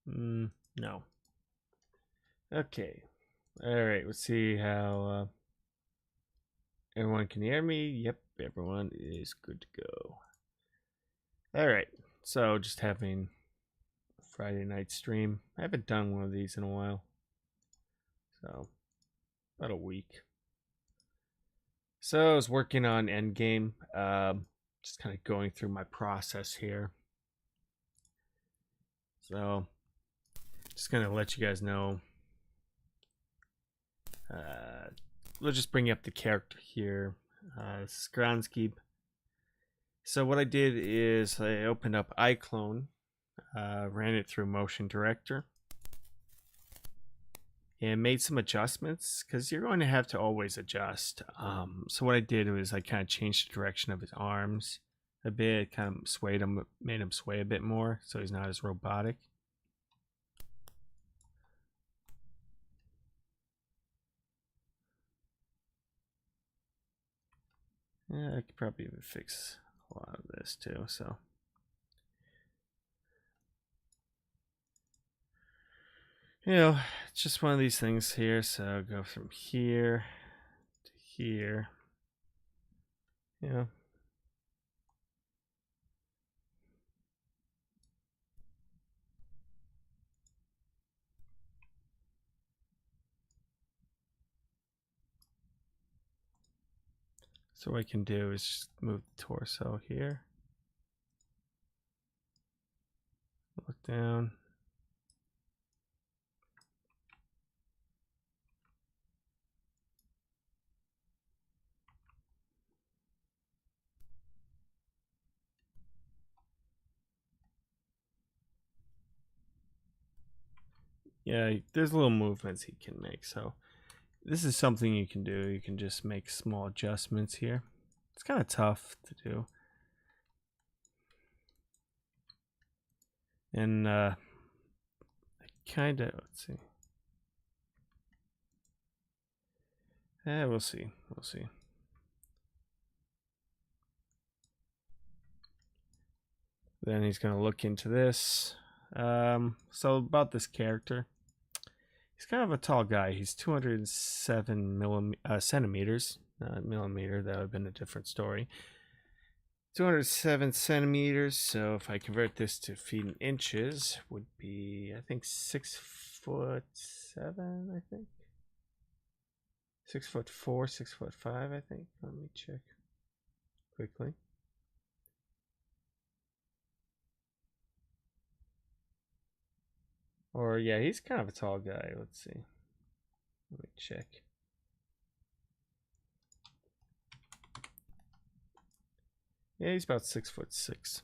No. Okay. All right. Let's see how everyone can hear me. Yep, everyone is good to go. All right. So just having a Friday night stream. I haven't done one of these in a while. So about a week. So I was working on Endgame. Just kind of going through my process here. So just gonna let you guys know. We'll just bring up the character here. Skransky. So what I did is I opened up iClone, ran it through Motion Director, and made some adjustments because you're going to have to always adjust. So what I did was I kind of changed the direction of his arms a bit, kind of swayed him, made him sway a bit more, so he's not as robotic. Yeah, I could probably even fix a lot of this too. So. It's just one of these things here. So I'll go from here to here. So what I can do is just move the torso here. Look down. Yeah, there's little movements he can make. So this is something you can do. You can just make small adjustments here. It's kind of tough to do. And I kind of, let's see. We'll see. We'll see. Then he's going to look into this. So about this character. He's kind of a tall guy. He's 207 centimeters. Millimeter, that would have been a different story. 207 centimeters. So if I convert this to feet and inches, would be, I think, 6'7", I think. 6'4", 6'5", I think. Let me check quickly. Or yeah, he's kind of a tall guy. Let's see. Let me check. Yeah, he's about 6'6",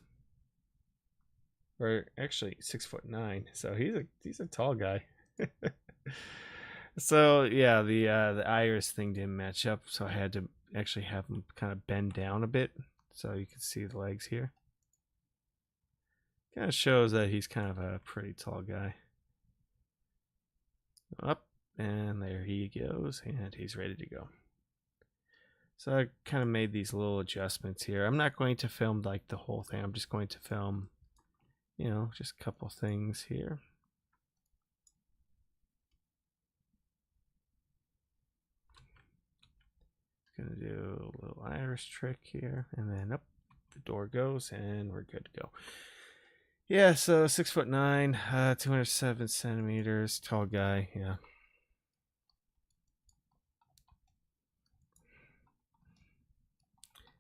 or actually 6'9". So he's a tall guy. So yeah, the iris thing didn't match up, so I had to actually have him kind of bend down a bit so you can see the legs here. Kind of shows that he's kind of a pretty tall guy. Up, and there he goes, and he's ready to go. So I kind of made these little adjustments here. I'm not going to film like the whole thing. I'm just going to film, just a couple things here. Gonna do a little iris trick here, and then up the door goes, and we're good to go. Yeah, so 6'9", 207 centimeters, tall guy. Yeah.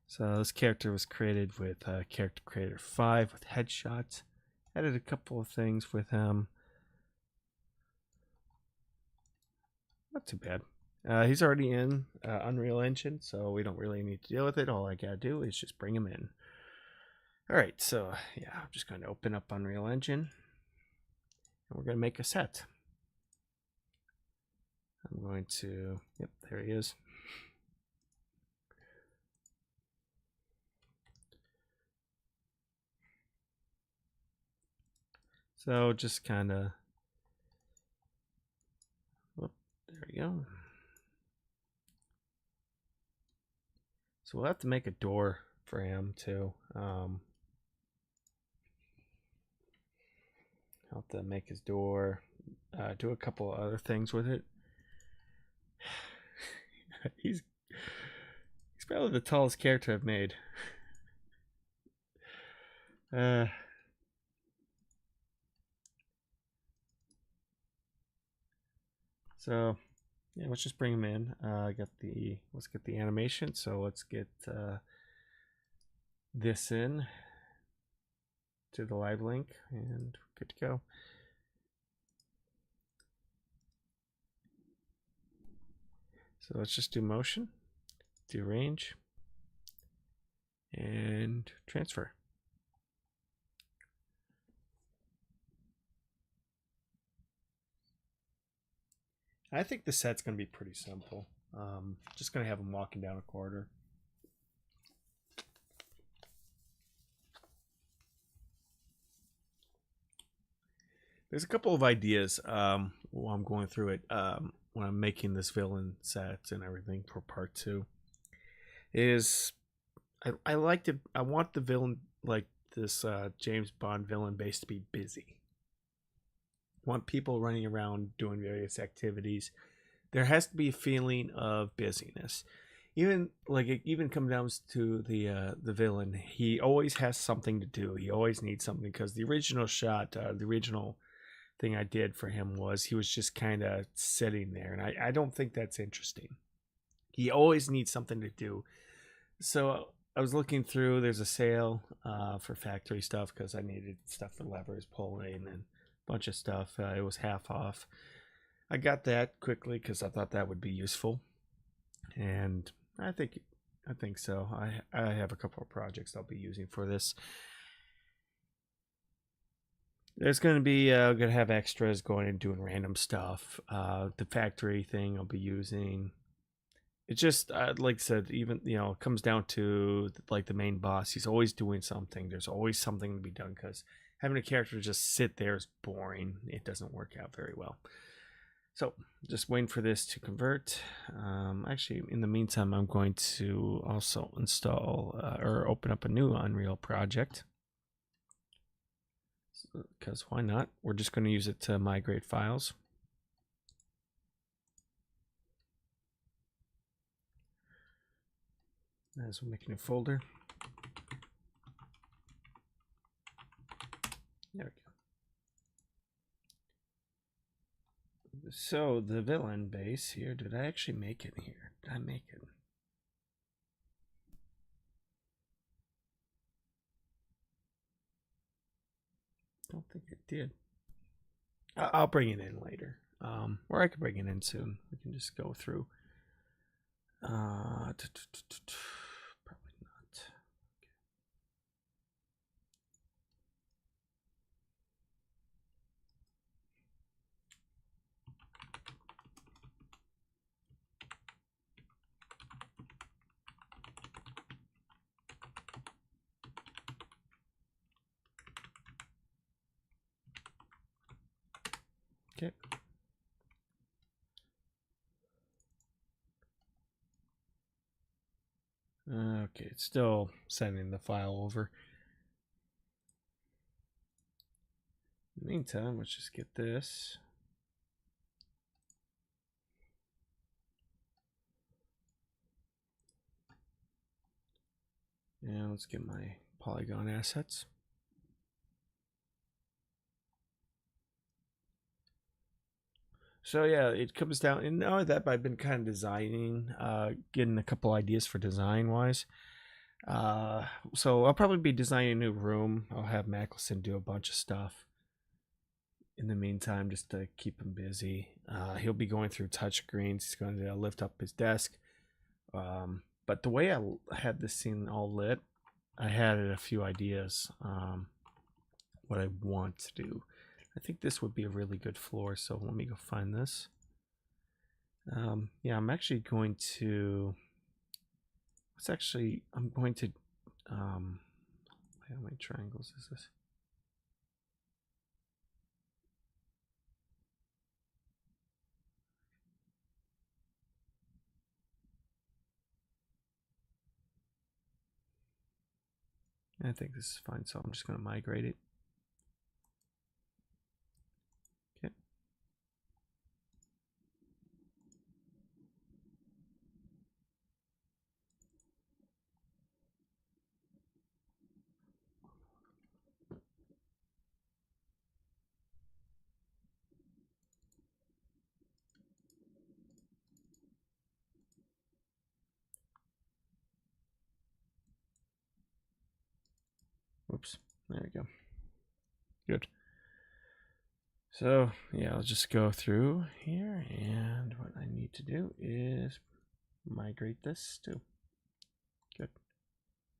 So this character was created with Character Creator 5 with headshots. Added a couple of things with him. Not too bad. He's already in Unreal Engine, so we don't really need to deal with it. All I gotta do is just bring him in. Alright, so yeah, I'm just going to open up Unreal Engine. And we're going to make a set. I'm going to, yep, there he is. So just kind of, there we go. So we'll have to make a door for him too. I'll I'll have to make his door, do a couple other things with it. He's probably the tallest character I've made. So yeah, let's just bring him in. Let's get the animation. So let's get this in to the live link and good to go. So let's just do motion, do range, and transfer. I think the set's going to be pretty simple. Just going to have him walking down a corridor. There's a couple of ideas while I'm going through it when I'm making this villain set and everything for part 2. I want the villain, like this James Bond villain base, to be busy. I want people running around doing various activities. There has to be a feeling of busyness. Even like it even comes down to the villain. He always has something to do. He always needs something, because the original shot, the original thing I did for him was he was just kind of sitting there, and I don't think that's interesting. He always needs something to do. So I was looking through. There's a sale for factory stuff because I needed stuff for levers, pulling, and a bunch of stuff. It was half off. I got that quickly because I thought that would be useful, and I think so. I have a couple of projects I'll be using for this. There's going to be going to have extras going and doing random stuff. The factory thing I'll be using. It just like I said, even it comes down to like the main boss. He's always doing something. There's always something to be done, because having a character just sit there is boring. It doesn't work out very well. So just waiting for this to convert. Actually, in the meantime, I'm going to also install or open up a new Unreal project. Because why not? We're just going to use it to migrate files. As we're making a folder. There we go. So the villain base here, did I actually make it here? Did I make it? Don't think it did. I'll bring it in later, or I could bring it in soon. We can just go through. Probably not. Okay. Okay, it's still sending the file over. In the meantime, let's just get this. And let's get my polygon assets. So yeah, it comes down, and now that I've been kind of designing, getting a couple ideas for design wise. So I'll probably be designing a new room. I'll have Mackelson do a bunch of stuff in the meantime, just to keep him busy. He'll be going through touchscreens. He's going to lift up his desk. But the way I had this scene all lit, I had a few ideas what I want to do. I think this would be a really good floor, so let me go find this. Yeah, I'm actually going to. I'm going to. How many triangles is this? I think this is fine, so I'm just going to migrate it. Oops. There we go. Good. So, yeah, I'll just go through here, and what I need to do is migrate this too. Good.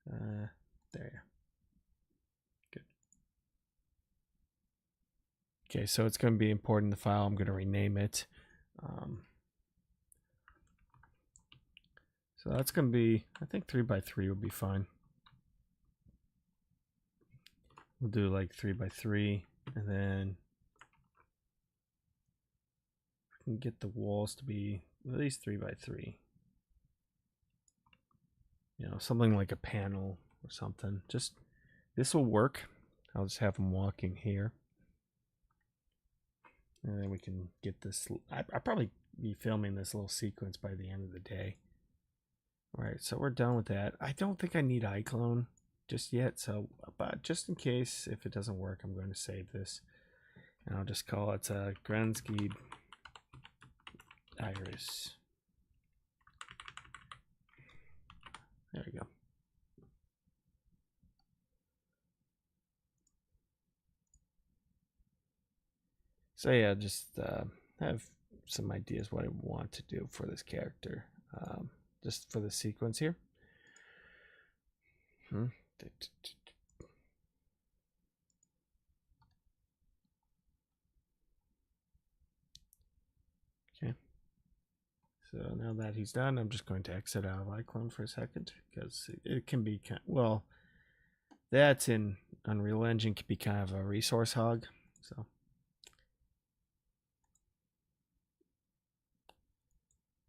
There you go. Good. Okay, so it's going to be important in the file. I'm going to rename it. So that's going to be, I think 3x3 would be fine. We'll do like 3x3, and then we can get the walls to be at least 3x3. You know, something like a panel or something. Just, this will work. I'll just have them walking here. And then we can get this. I'll probably be filming this little sequence by the end of the day. All right, so we're done with that. I don't think I need iClone just yet, so but just in case if it doesn't work, I'm going to save this, and I'll just call it Gransky Iris. There we go. So yeah, just have some ideas what I want to do for this character, just for the sequence here. Okay. So now that he's done, I'm just going to exit out of iClone for a second, because it can be kind of, well, that in Unreal Engine can be kind of a resource hog. So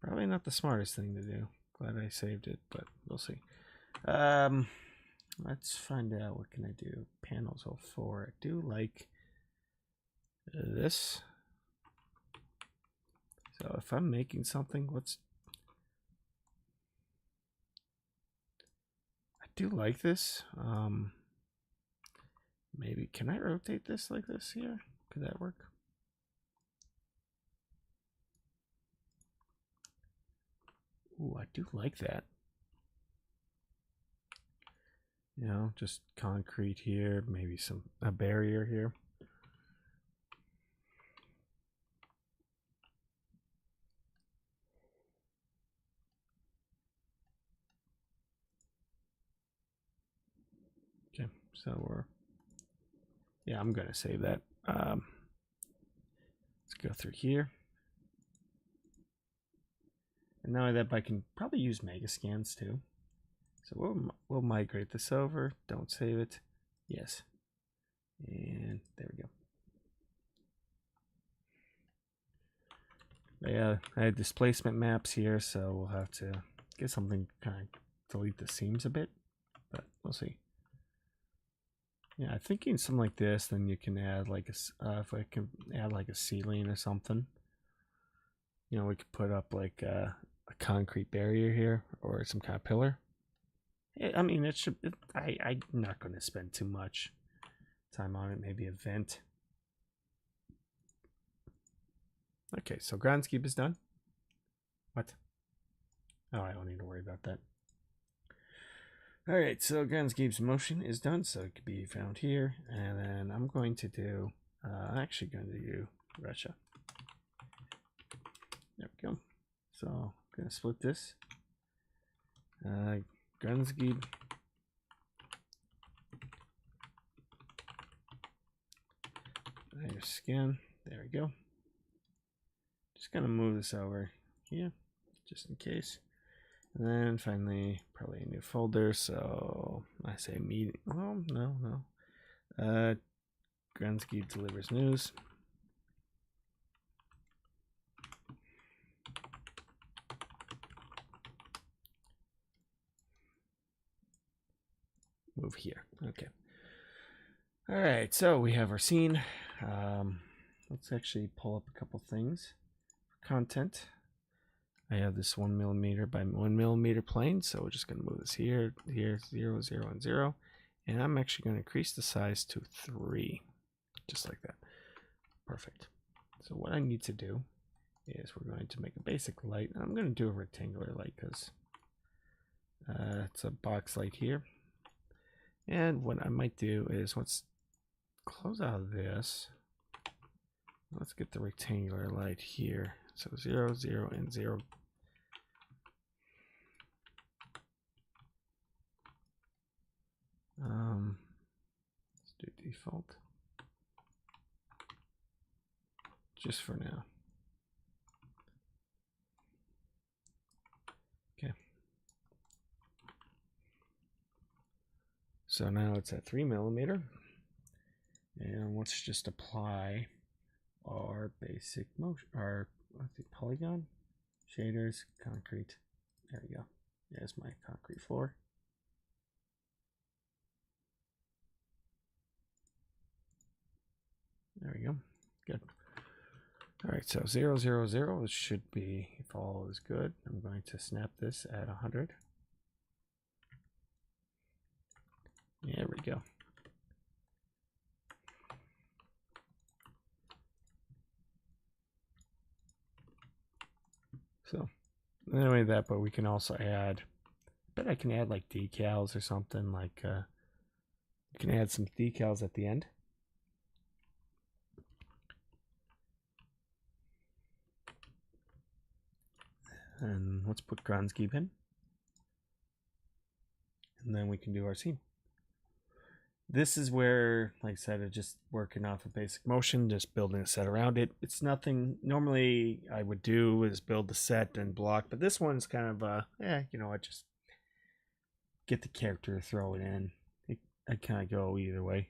probably not the smartest thing to do. Glad I saved it, but we'll see. Let's find out, what can I do? Panels 04. I do like this. So if I'm making something, I do like this. Maybe, can I rotate this like this here? Could that work? Ooh, I do like that. You know, just concrete here, maybe a barrier here. Okay, so yeah, I'm gonna save that. Let's go through here. And now that I can probably use mega scans too. So we'll migrate this over. Don't save it. Yes. And there we go. Yeah, I had displacement maps here, so we'll have to get something kind of delete the seams a bit, but we'll see. Yeah, I'm thinking something like this, then you can add like if I can add like a ceiling or something. You know, we could put up like a concrete barrier here or some kind of pillar. I mean, I'm not going to spend too much time on it. Maybe a vent. Okay, so groundscape is done. What? Oh, I don't need to worry about that. All right, so groundscape's motion is done, so it can be found here. And then I'm going to do, I'm actually going to do Russia. There we go. So I'm going to split this. Groundscape. There's scan. There we go. Just gonna move this over here, just in case. And then finally, probably a new folder. So I say meeting. Oh no. Gransky delivers news. Move here. Okay. All right. So we have our scene. Let's actually pull up a couple things. Content. I have this 1mm by 1mm plane, so we're just going to move this here, 0, 0, and 0, and I'm actually going to increase the size to 3, just like that. Perfect. So what I need to do is we're going to make a basic light. I'm going to do a rectangular light because it's a box light here, And what I might do is let's close out of this. Let's get the rectangular light here. So 0, 0, and 0. Let's do default. Just for now. Okay. So now it's at 3mm. And let's just apply our basic motion, our polygon, shaders, concrete. There we go. There's my concrete floor. There we go. Good. All right, so 0, 0, 0 should be, if all is good, I'm going to snap this at 100. There we go. So anyway, that, but we can also add, I bet I can add like decals or something, like you can add some decals at the end. And let's put Gronski in. And then we can do our scene. This is where, like I said, it's just working off of basic motion, just building a set around it. It's nothing normally I would do is build the set and block, but this one's kind of you know what, just get the character, throw it in. I kind of go either way.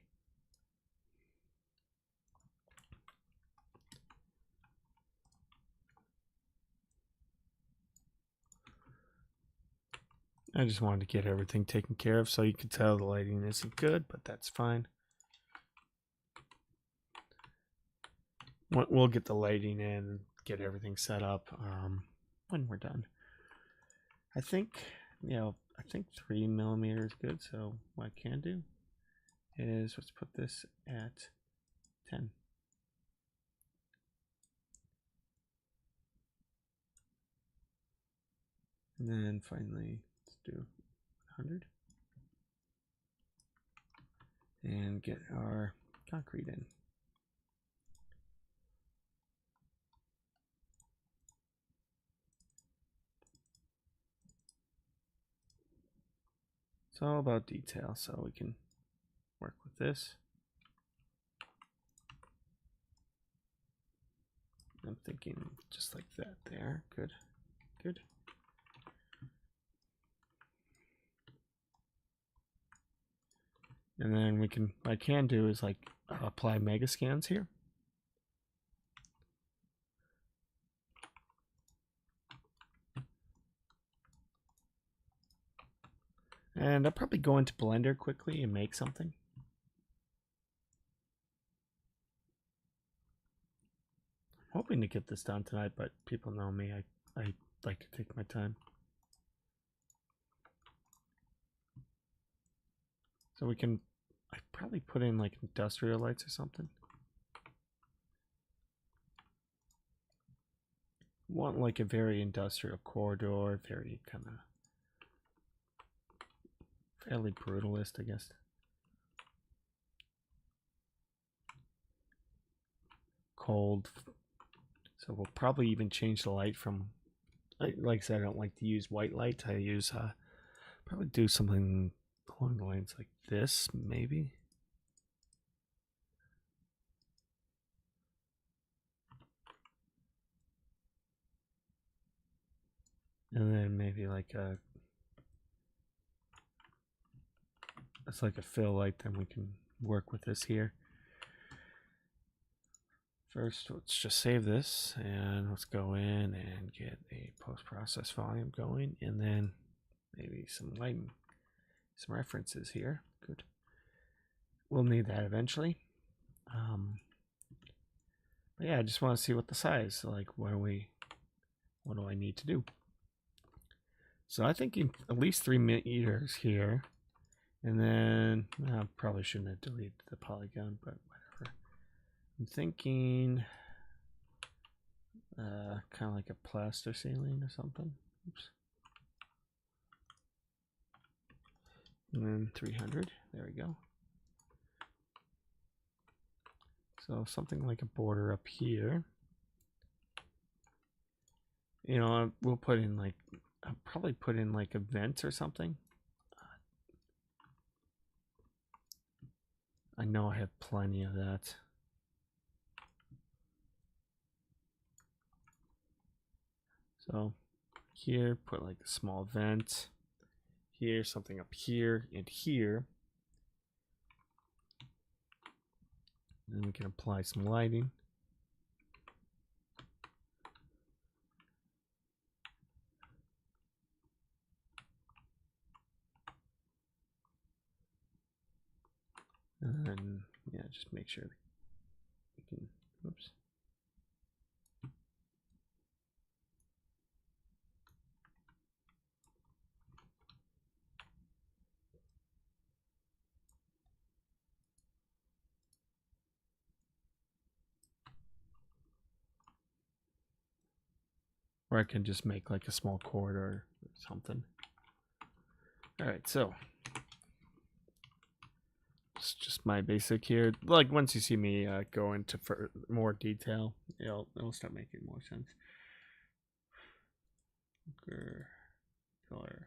I just wanted to get everything taken care of, so you can tell the lighting isn't good, but that's fine. We'll get the lighting in and get everything set up when we're done. I think, you know, I think 3mm is good, so what I can do is let's put this at 10. And then finally, let's do 100. And get our concrete in. It's all about detail, so we can work with this. I'm thinking just like that there. Good, good. And then we can, what I can do is like apply mega scans here. And I'll probably go into Blender quickly and make something. I'm hoping to get this done tonight, but people know me. I like to take my time. So we can, I probably put in like industrial lights or something. Want like a very industrial corridor, very kind of fairly brutalist, I guess. Cold. So we'll probably even change the light from, like I said, I don't like to use white light. I use, probably do something along the lines like this, maybe. And then maybe like a, it's like a fill light, then we can work with this here. First, let's just save this and let's go in and get a post-process volume going, and then maybe some lighting, some references here. Good. We'll need that eventually. But yeah, I just want to see what the size, like what do I need to do? So I think at least 3 meters here. And then I probably shouldn't have deleted the polygon, but whatever. I'm thinking kind of like a plaster ceiling or something. Oops. And then 300. There we go. So something like a border up here. You know, we'll put in like, I'll probably put in like events or something. I know I have plenty of that. So here, put like a small vent. Here, something up here and here. Then we can apply some lighting. And then, yeah, just make sure we can, oops. Or I can just make like a small corridor or something. All right, so it's just my basic here. Like once you see me go into more detail, it'll start making more sense. Color. Okay.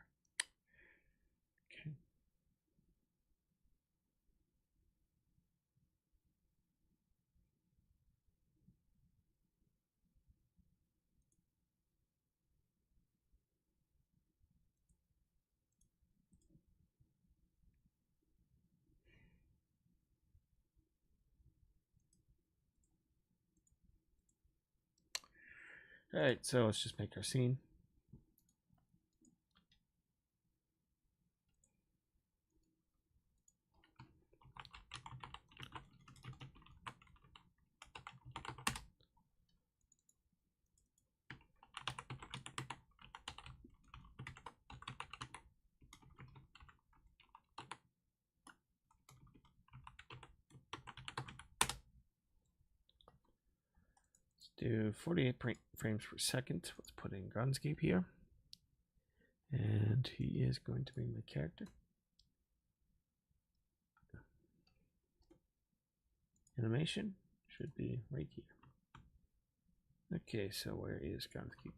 All right, so let's just make our scene. Do 48 frames per second. Let's put in Gunscape here. And he is going to be my character. Animation should be right here. Okay, so where is Gunscape?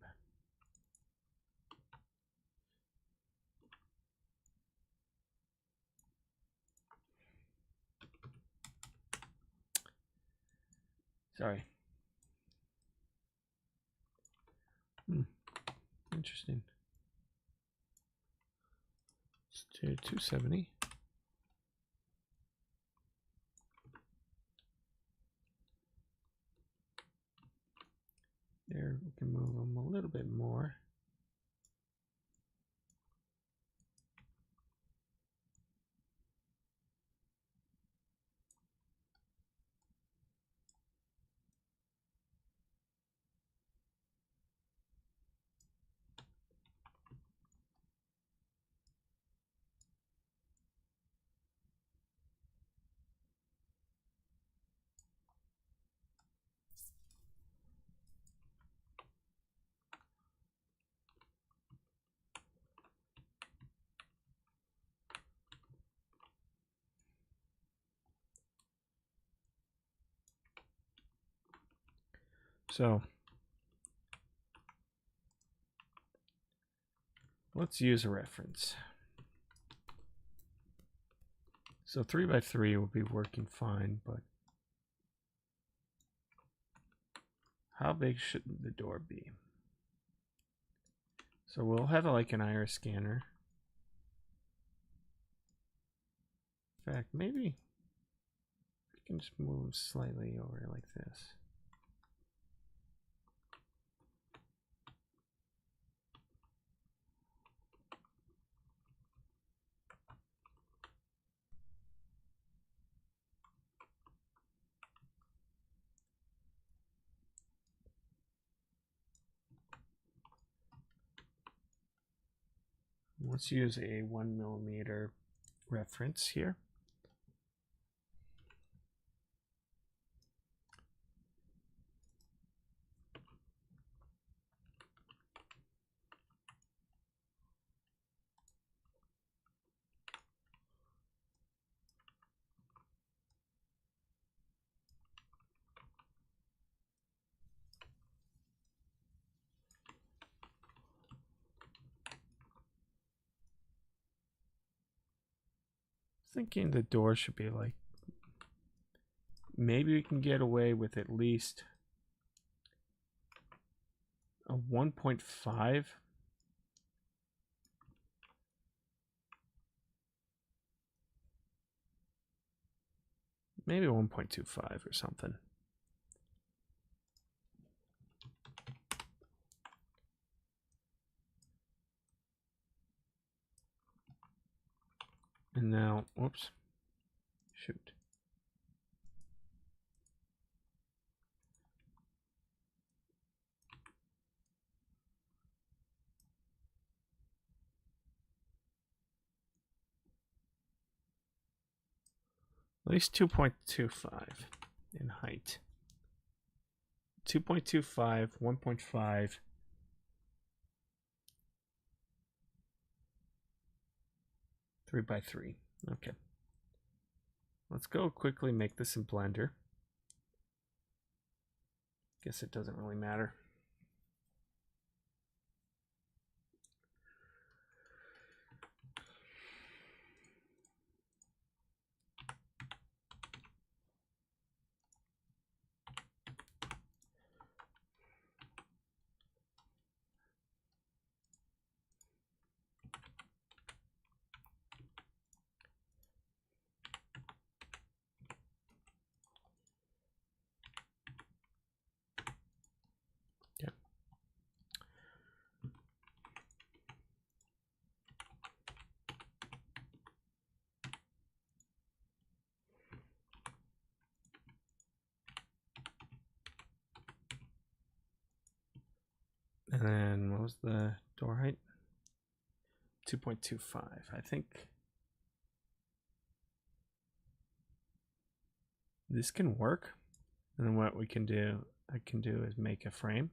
Sorry. Interesting. Let's do 270. There, we can move them a little bit more. So let's use a reference. So 3x3 will be working fine, but how big should the door be? So we'll have like an iris scanner. In fact, maybe we can just move them slightly over like this. Let's use a 1mm reference here. thinking the door should be like, maybe we can get away with at least a 1.5. Maybe 1.25 or something. And now, whoops, shoot. At least 2.25 in height. 2.25, 1.5. Three by 3. Okay. Let's go quickly make this in Blender. Guess it doesn't really matter. And then what was the door height? 2.25. I think this can work. And then what we can do, I can do is make a frame.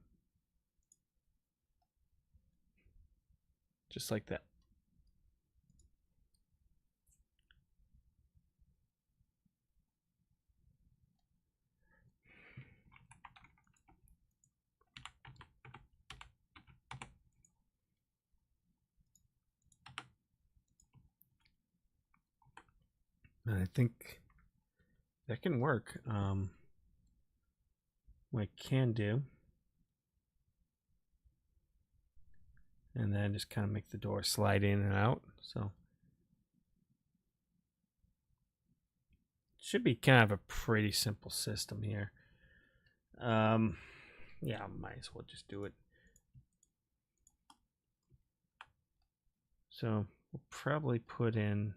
Just like that. And I think that can work. What I can do, and then just kind of make the door slide in and out. So should be kind of a pretty simple system here. Yeah, might as well just do it. So we'll probably put in,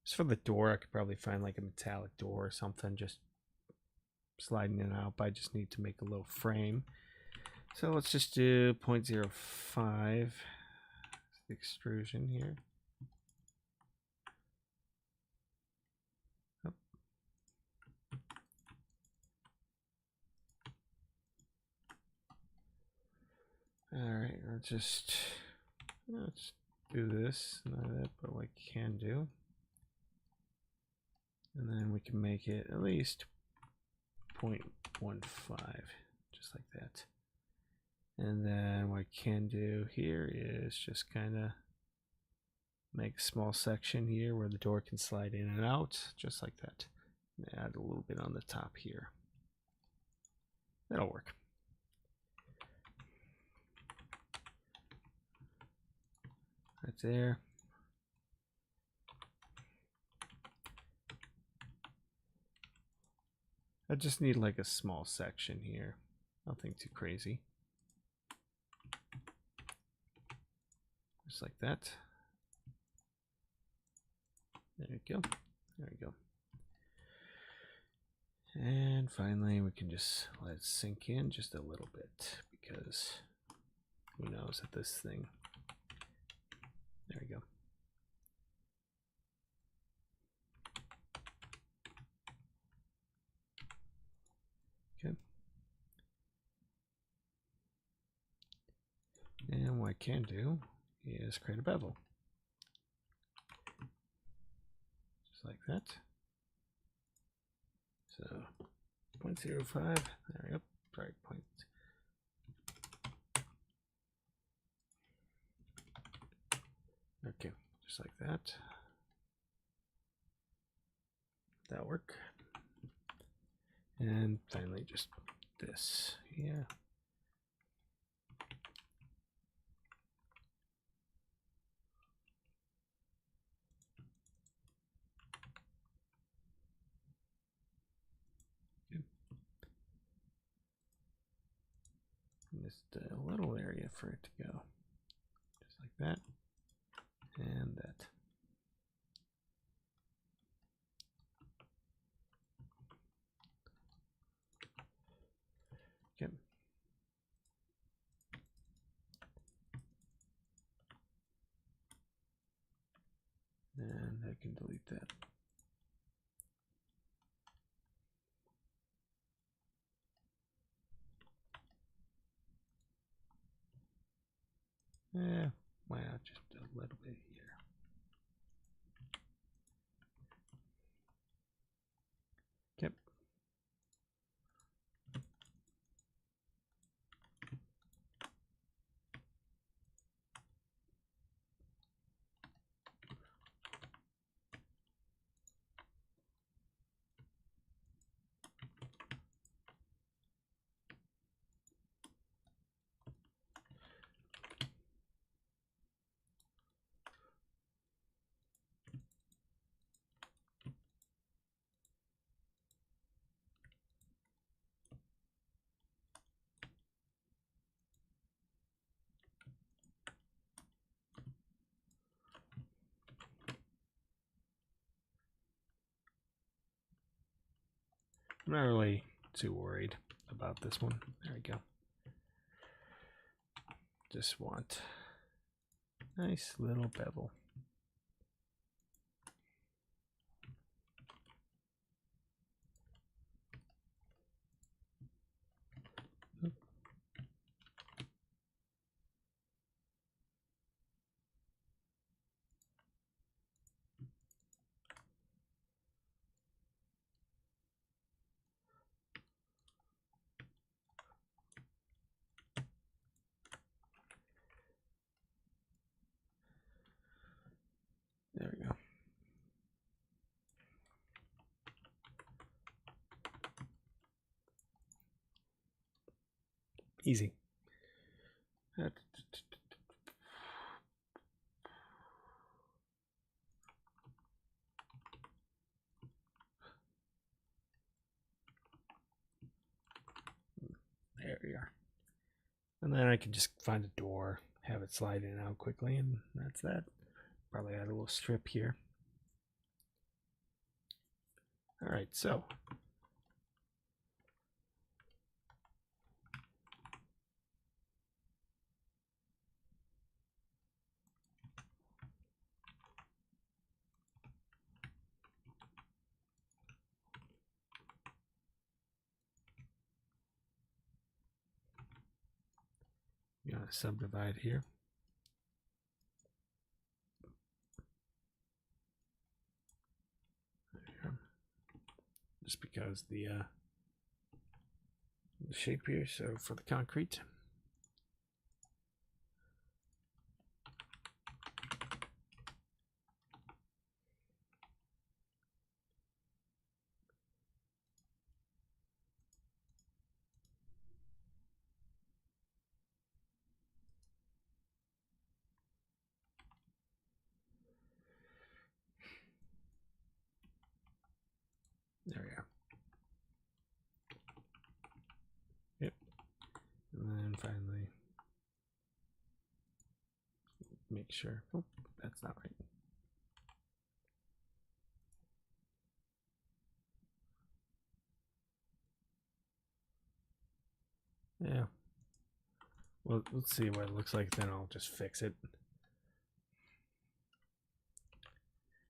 just for the door, I could probably find like a metallic door or something, just sliding in and out, but I just need to make a little frame. So let's just do 0.05 extrusion here. Oh. All right, let's do this, not that, but what I can do. And then we can make it at least 0.15, just like that. And then what I can do here is just kind of make a small section here where the door can slide in and out, just like that. And add a little bit on the top here. That'll work. Right there. I just need like a small section here. Nothing too crazy. Just like that. There we go. There we go. And finally, we can just let it sink in just a little bit, because who knows at this thing. There we go. Okay. And what I can do is create a bevel. Just like that. So 0.05, there we go. Sorry, point. Okay, just like that. That'll work. And finally, just this. Yeah. Just a little area for it to go. Just like that. And that. Okay. And I can delete that. Yeah, why not just a little bit here? Yep. I'm not really too worried about this one. There we go. Just want nice little bevel. There we go. Easy. There we are. And then I can just find a door, have it slide in and out quickly, and that's that. Probably add a little strip here. All right, so I'm gonna subdivide here. Just because the shape here, so for the concrete. There we are. Yep. And then finally, make sure. Oh, that's not right. Yeah. Well, let's see what it looks like, then I'll just fix it.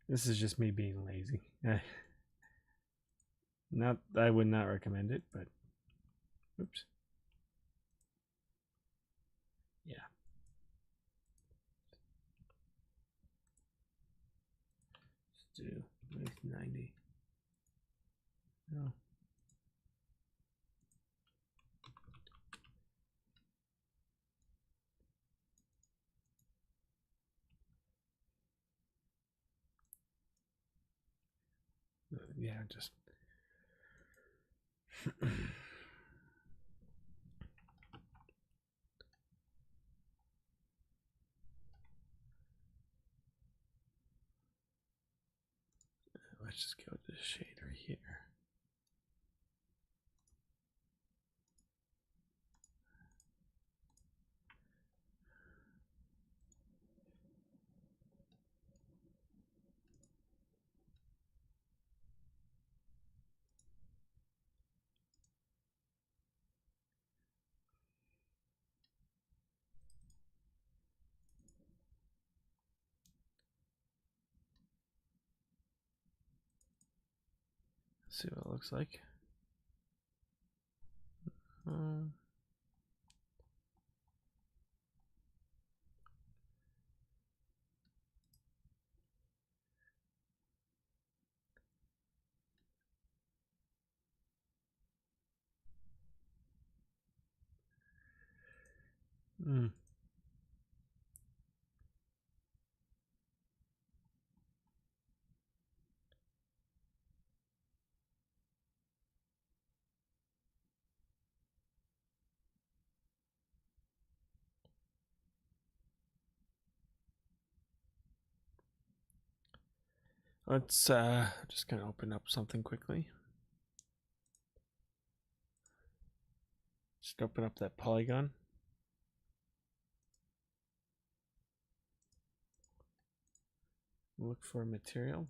This is just me being lazy. Not, I would not recommend it, but oops. Yeah. Let's do at least 90. No. Yeah, just let's just go to the shader here. See what it looks like. Hmm. Let's just gonna open up something quickly. Just open up that polygon. Look for material.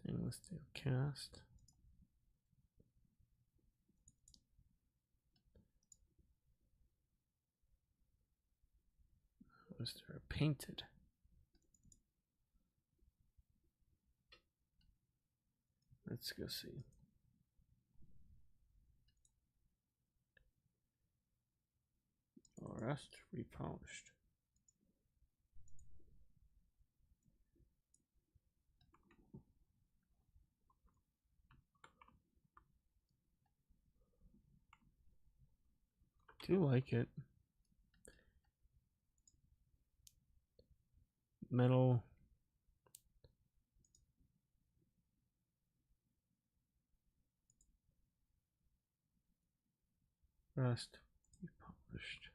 Stainless steel cast. Was there a painted? Let's go see. Rust repolished. Do like it. Metal. Rust repolished.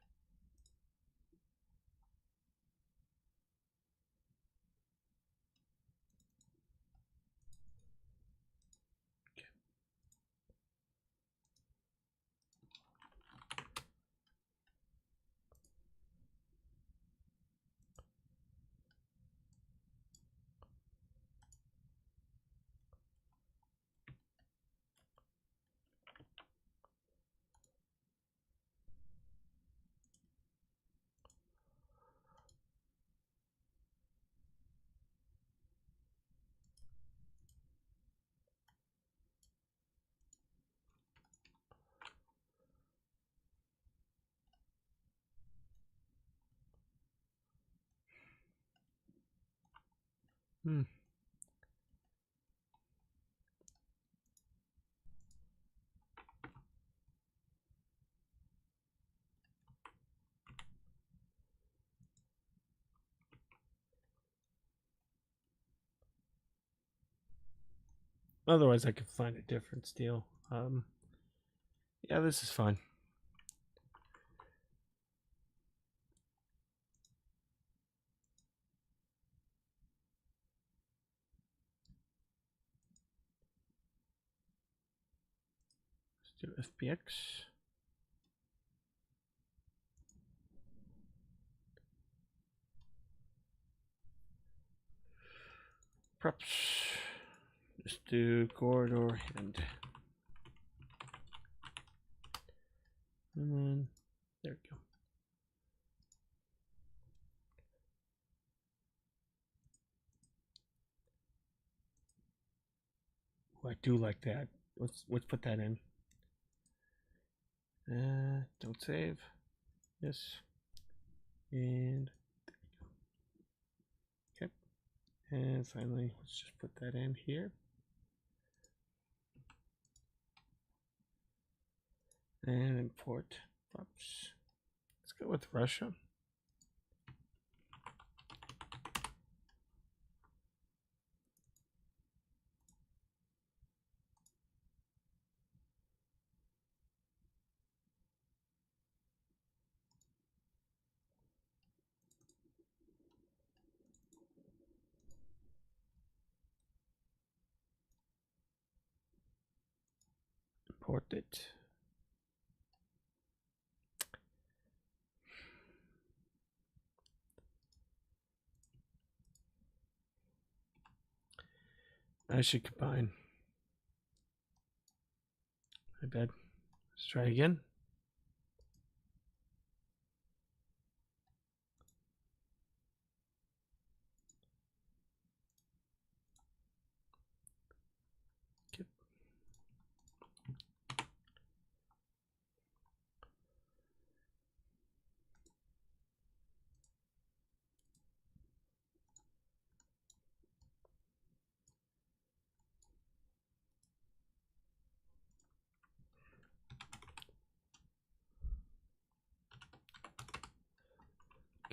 Otherwise, I could find a different steel. Yeah, this is fine. Let's do FBX. Props. Just do corridor and then there we go. Oh, I do like that. Let's put that in. Don't save. Yes. And okay. And finally, let's just put that in here. And import. Oops. Let's go with Russia. Import it. I should combine. My bad. Let's try again. Okay.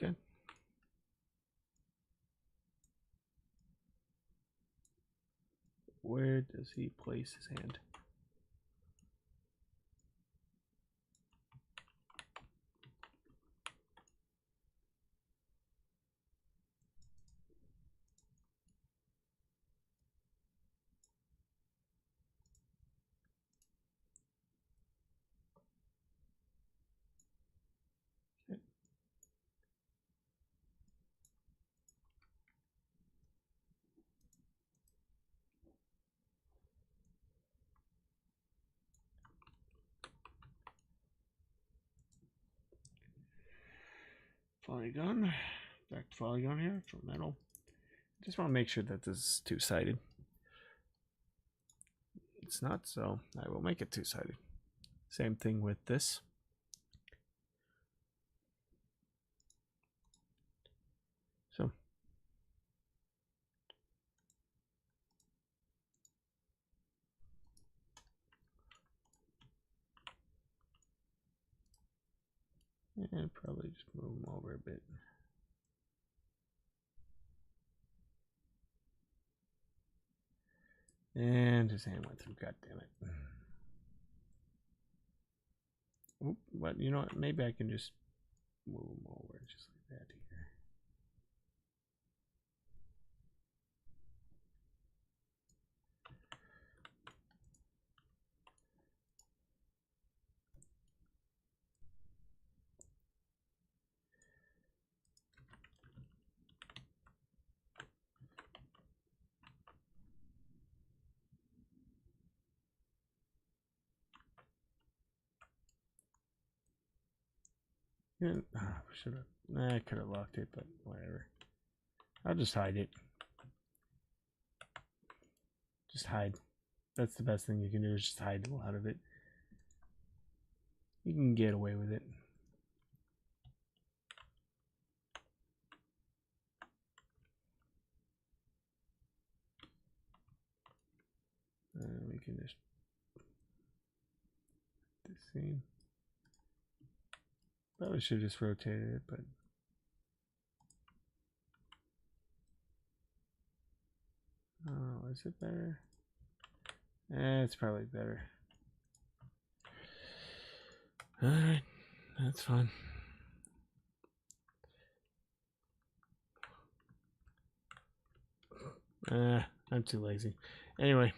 Okay. Where does he place his hand? Okay. Polygon. Back to polygon here for metal. Just want to make sure that this is two-sided. It's not, so I will make it two-sided. Same thing with this. So and probably just move them over a bit. And his hand went through, god damn it. Oop, but you know what, maybe I can just move them over just like that here. Should have. I could have locked it, but whatever. I'll just hide it. Just hide. That's the best thing you can do, is just hide a lot of it. You can get away with it. We can just this scene. Probably should have just rotated it, but oh, is it better? It's probably better. Alright, that's fine. I'm too lazy. Anyway.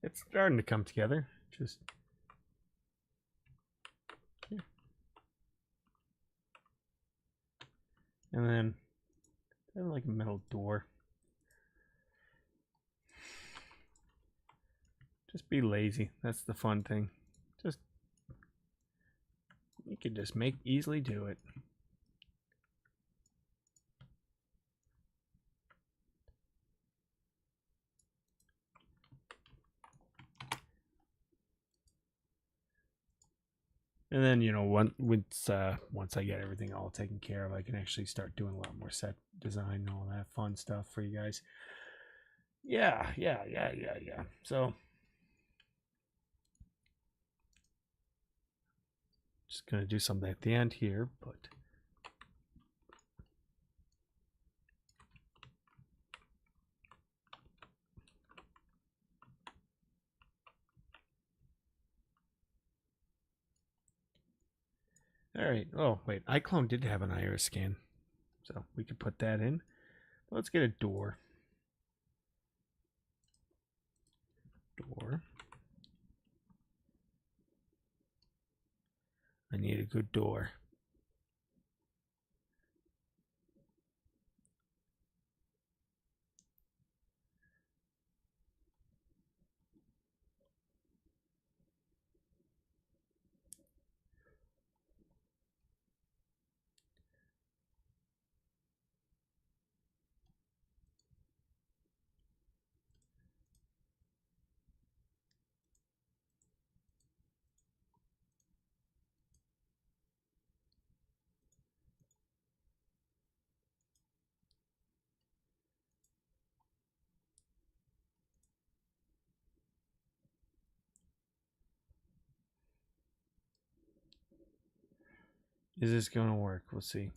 It's starting to come together. Just here. And then I have like a metal door. Just be lazy. That's the fun thing. Just you can just easily do it. And then, you know, once I get everything all taken care of, I can actually start doing a lot more set design and all that fun stuff for you guys. Yeah. So just gonna do something at the end here, but all right. Oh wait, iClone did have an iris scan, so we could put that in. Let's get a door. Door. I need a good door. Is this going to work? We'll see.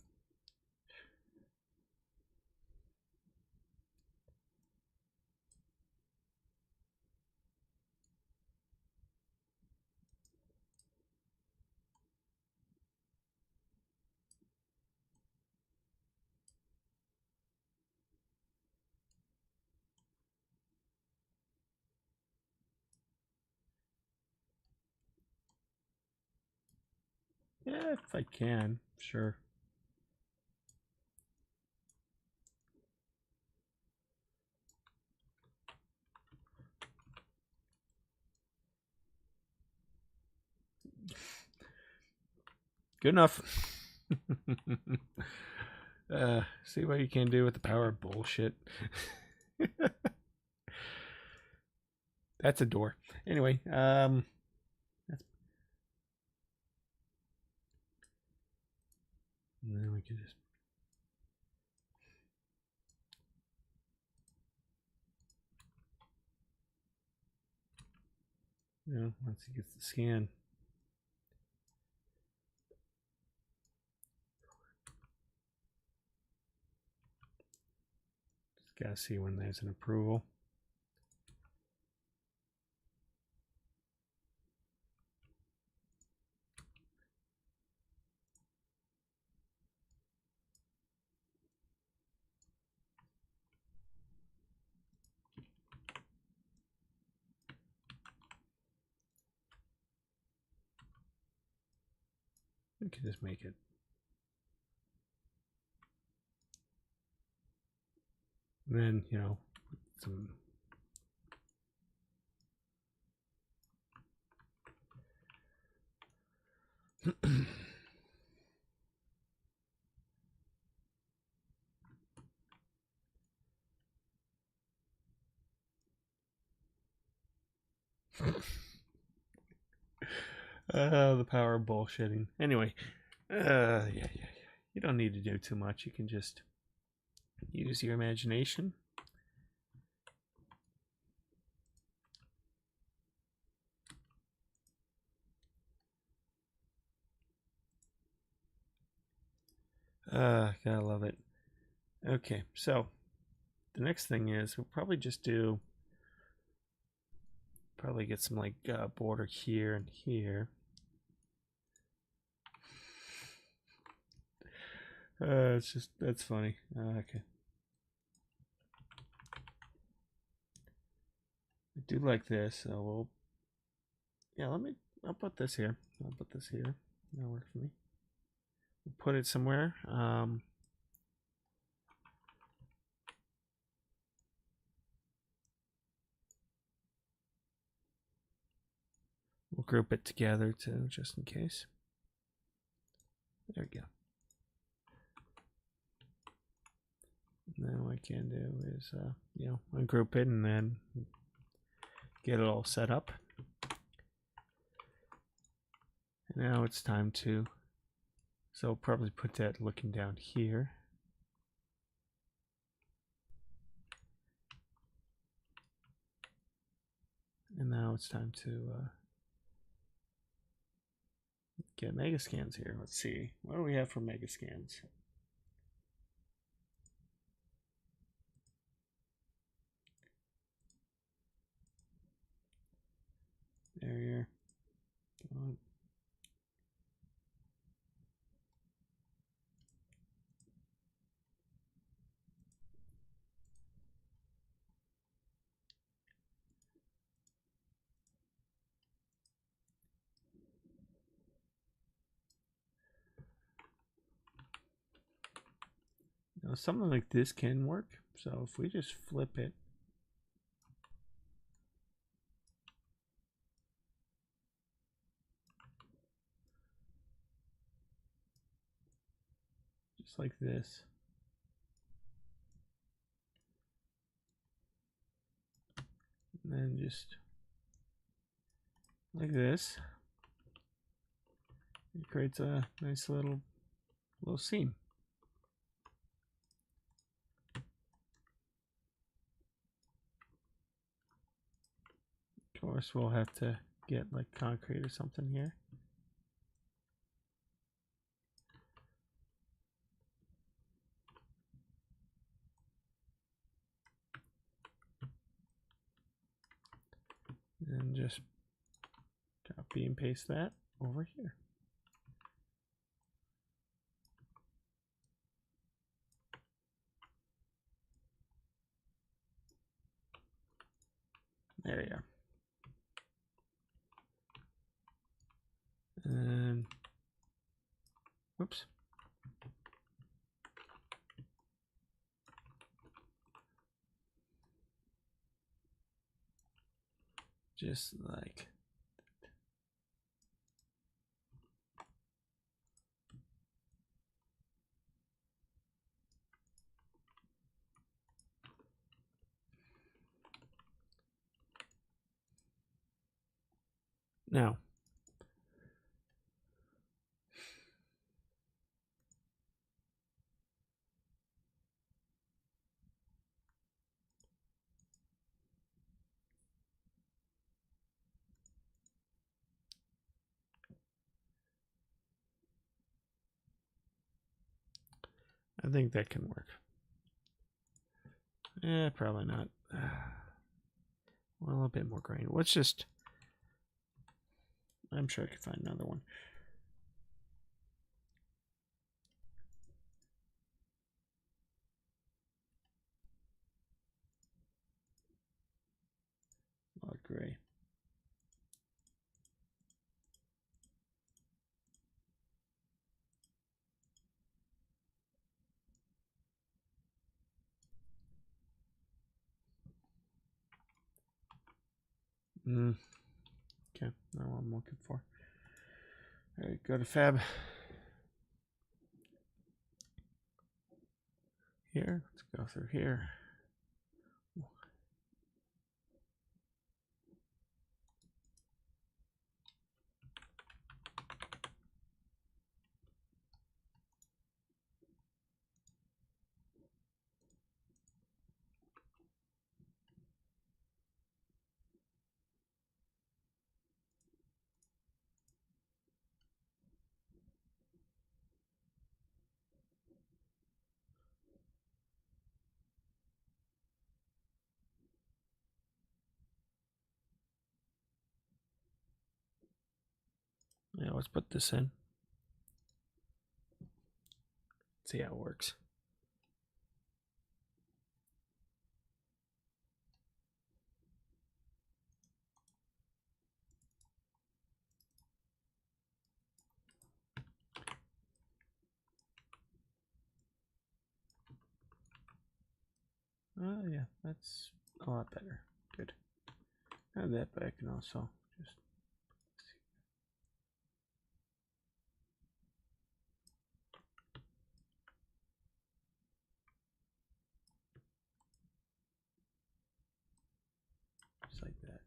Yeah, if I can, sure. Good enough. See what you can do with the power of bullshit. That's a door. Anyway, and then we can just once he gets the scan. Just gotta see when there's an approval. We can just make it. And then, you know, some the power of bullshitting. Anyway, yeah. You don't need to do too much. You can just use your imagination. Gotta love it. Okay, so the next thing is we'll probably just get some like border here and here. That's funny. Okay. do like this, so we'll, yeah, I'll put this here. I'll put this here. That'll work for me. We'll put it somewhere. We'll group it together too, just in case. There we go. Now what I can do is, ungroup it and then get it all set up. And now it's time to, so I'll probably put that looking down here. And now it's time to get mega scans here. Let's see, what do we have for mega scans? There you are. Come on. Now something like this can work. So if we just flip it, just like this. And then just like this. It creates a nice little seam. Of course, we'll have to get like concrete or something here. And just copy and paste that over here. There you are. And whoops. Just like now. I think that can work. Yeah, probably not. Well, a bit more grain. Let's just, I'm sure I can find another one. A lot of gray. Okay, not what I'm looking for. All right, go to Fab. Here, let's go through here. Yeah, let's put this in. See how it works. Oh yeah, that's a lot better. Good. Now that, but I can also just just like that.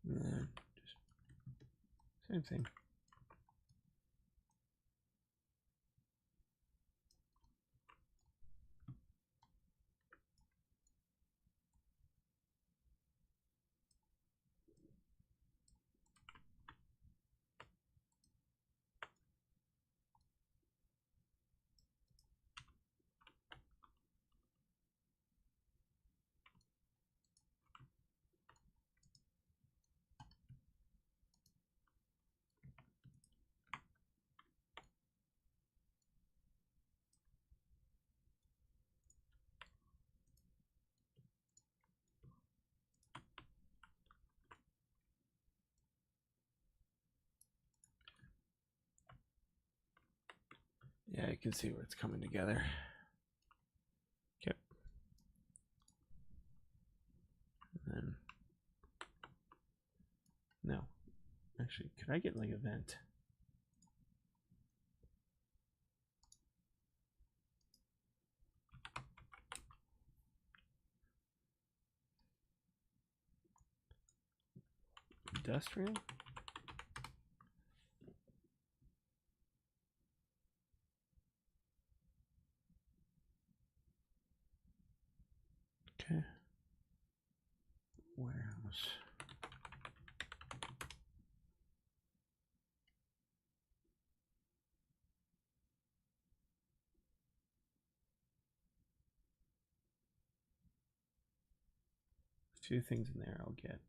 And then just same thing. Yeah, you can see where it's coming together. Okay. And then no. Actually, could I get like a vent? Industrial? Okay. Warehouse. A few things in there I'll get.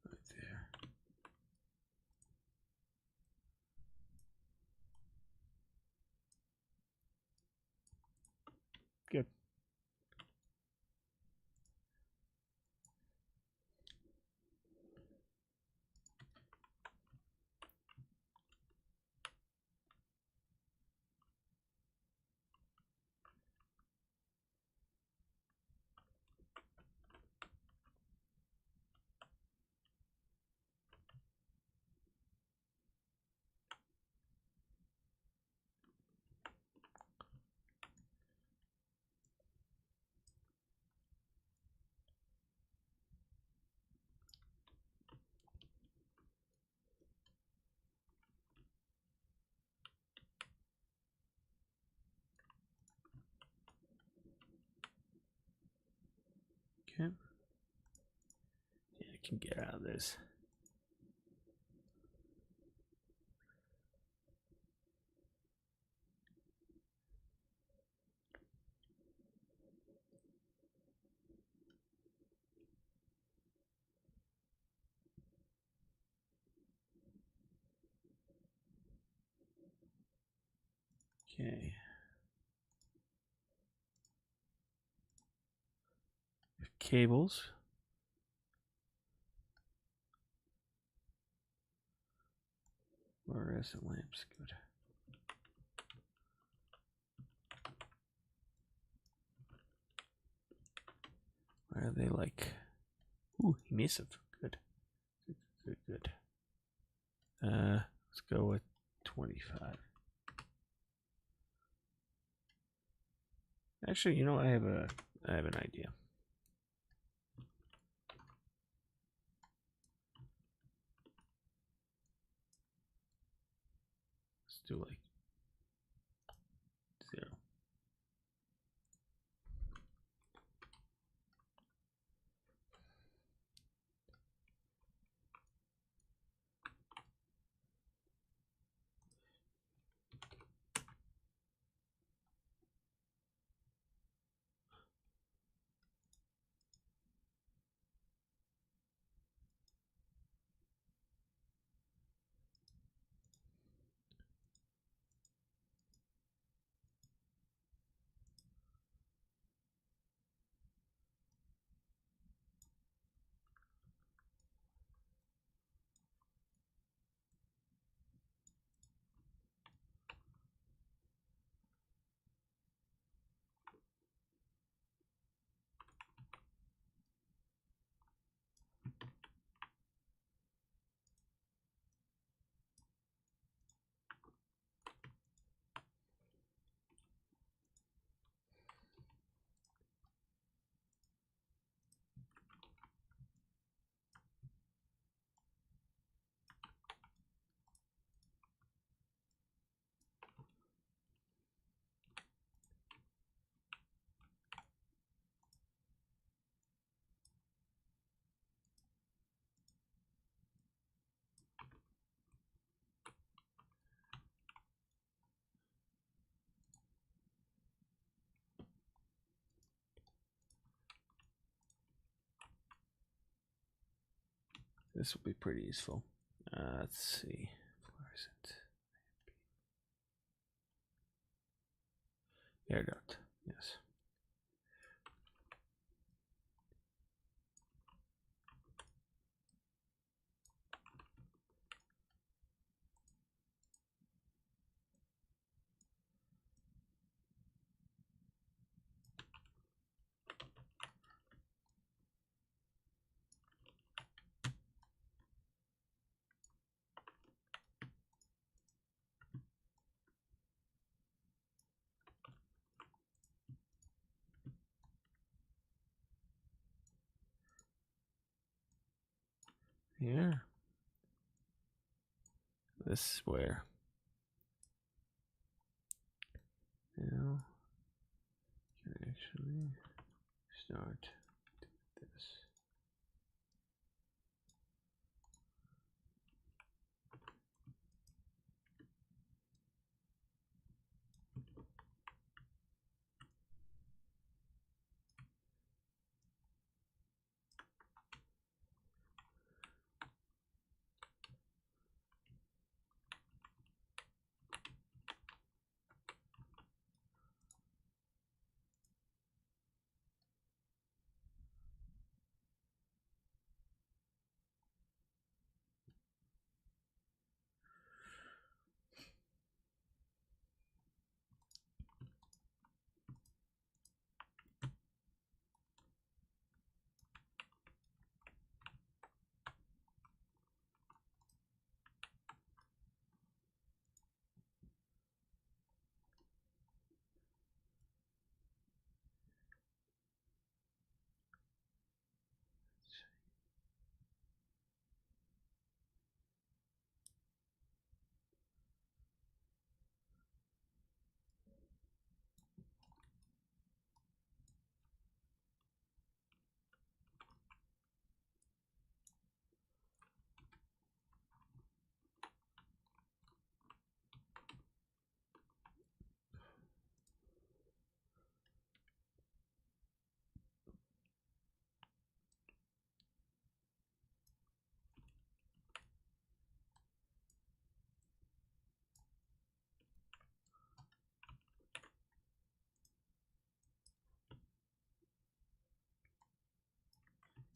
Right there. Good. Okay. Yeah, I can get out of this. Okay. Cables. Fluorescent lamps. Good. they like? Ooh, emissive. Good. Good. Let's go with 25. Actually, you know, I have an idea. Let's do like 0. This will be pretty useful. Let's see. Fluorescent. Air duct. Yes. Here. This is where. Now, you can actually start this.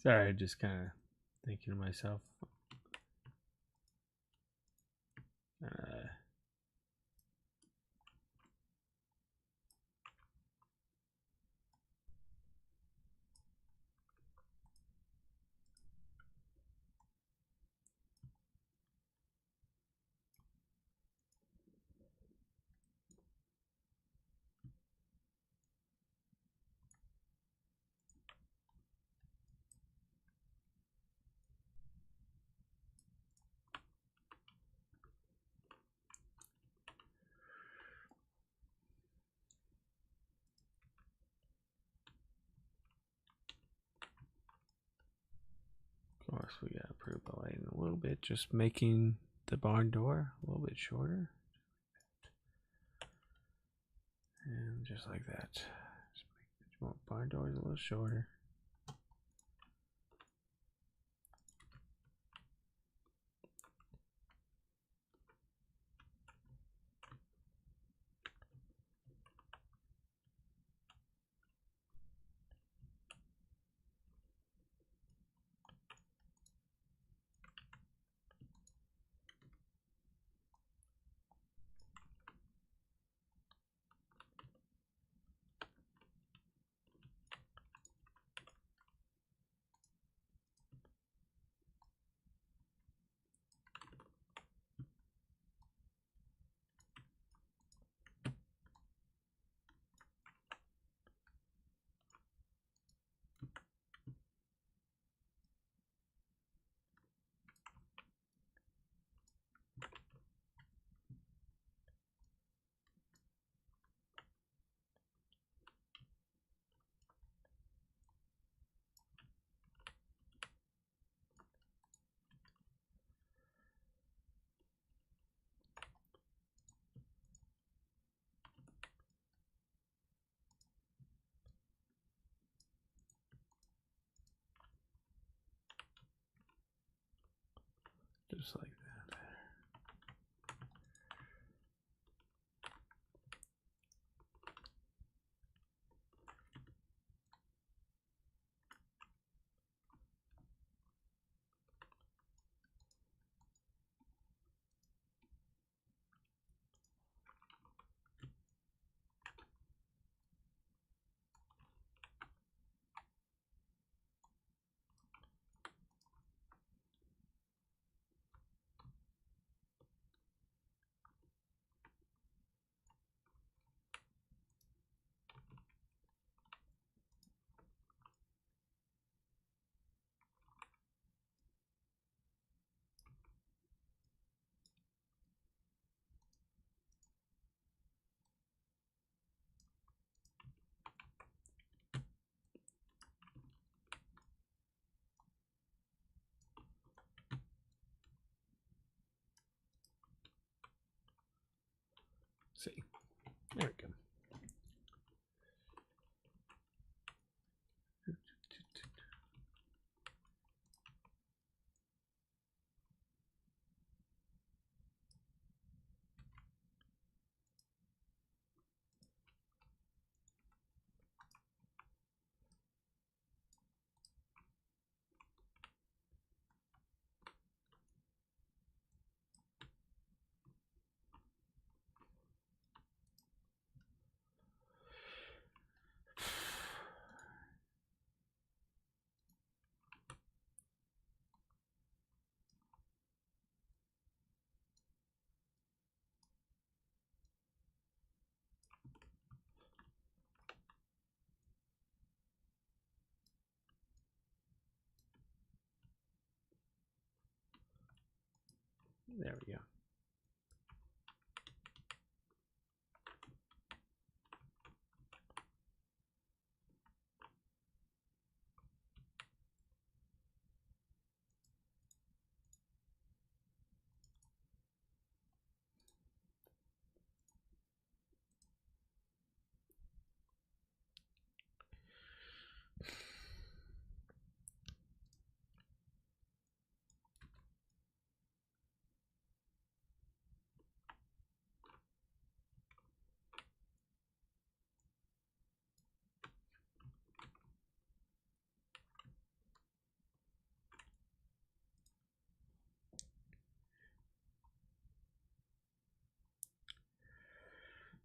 Sorry, just kind of thinking to myself. course, we gotta improve the lighting a little bit, just making the barn door a little bit shorter. And just like that. Just make the barn doors a little shorter. Just like that. See, there we go. There we go.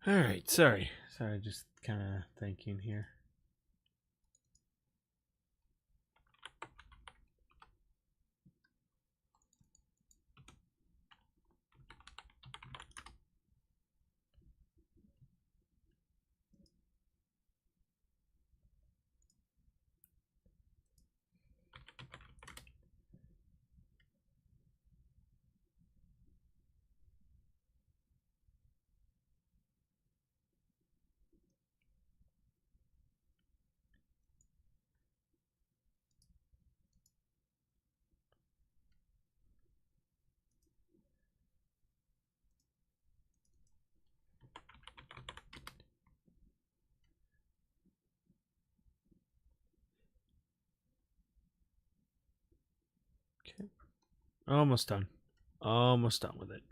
All right, sorry, just kind of thinking here. Okay. Almost done. Almost done with it.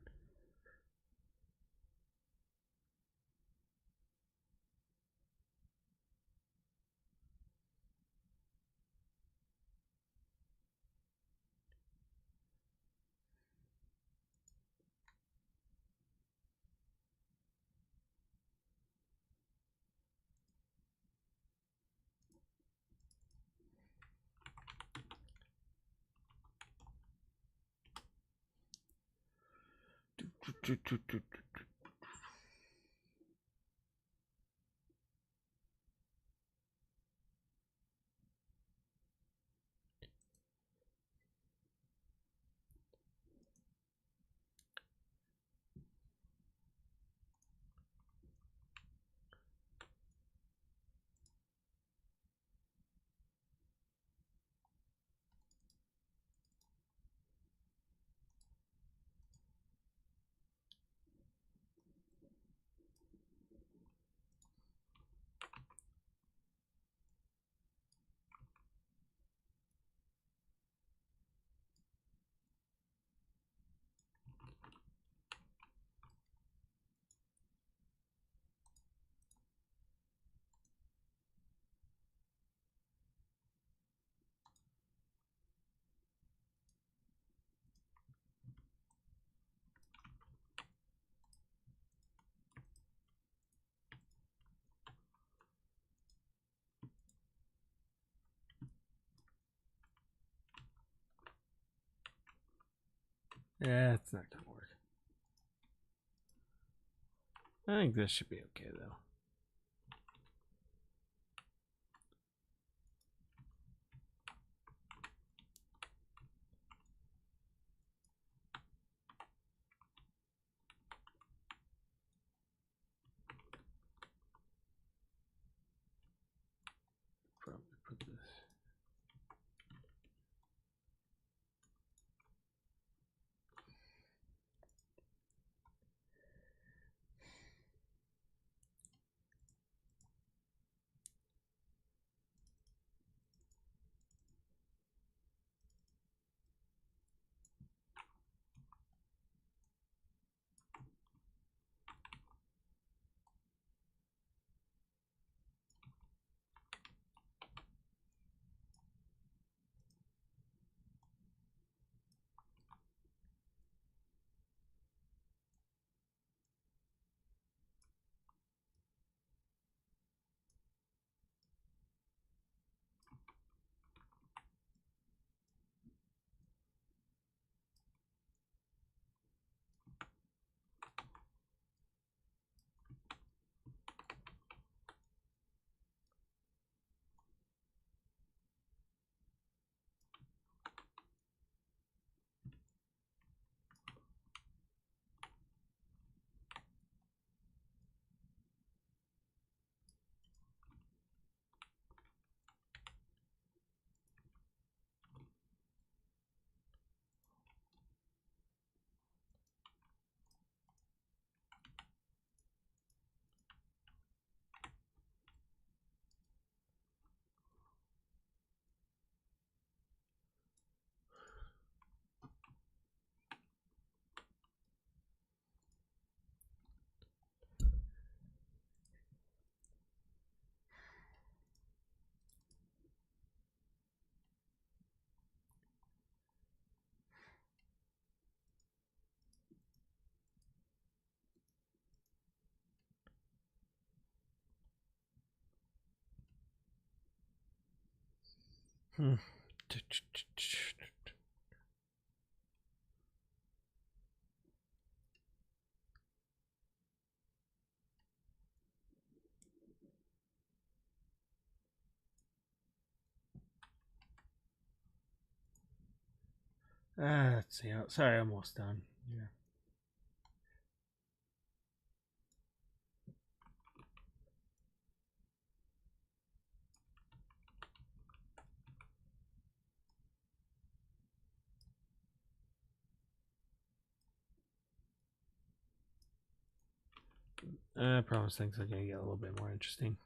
Yeah, it's not gonna work. I think this should be okay though. Probably put this. Hmm. Let's see. Sorry, almost done. Yeah. I promise things are gonna get a little bit more interesting.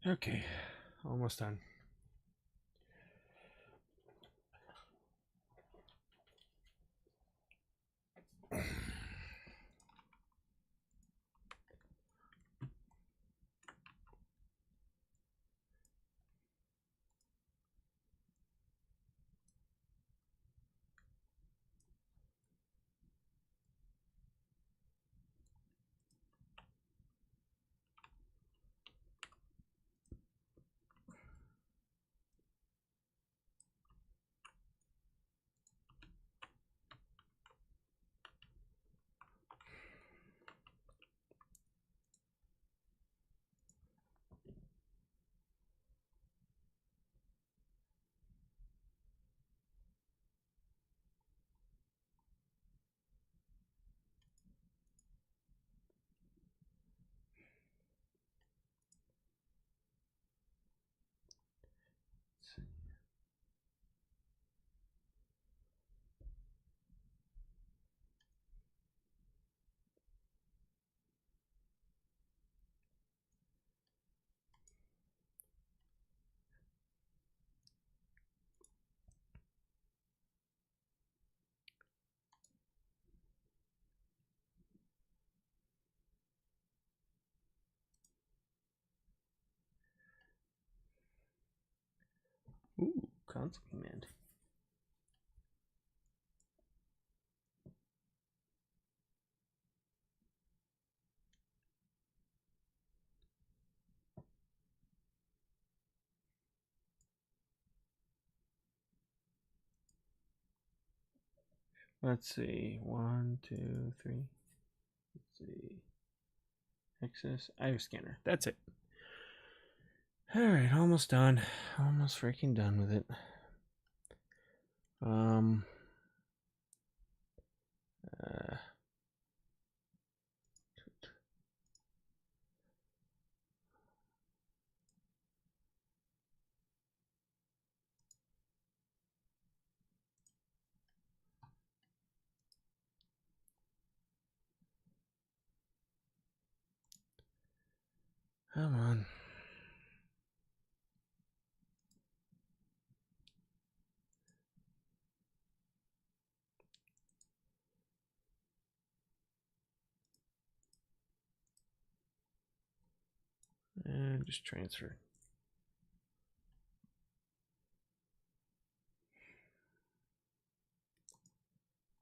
Okay, almost done. Ooh, console command. Let's see. 1, 2, 3. Let's see. Access. I have a scanner. That's it. Alright, almost done. Almost freaking done with it. Uh, Come on. And just transfer.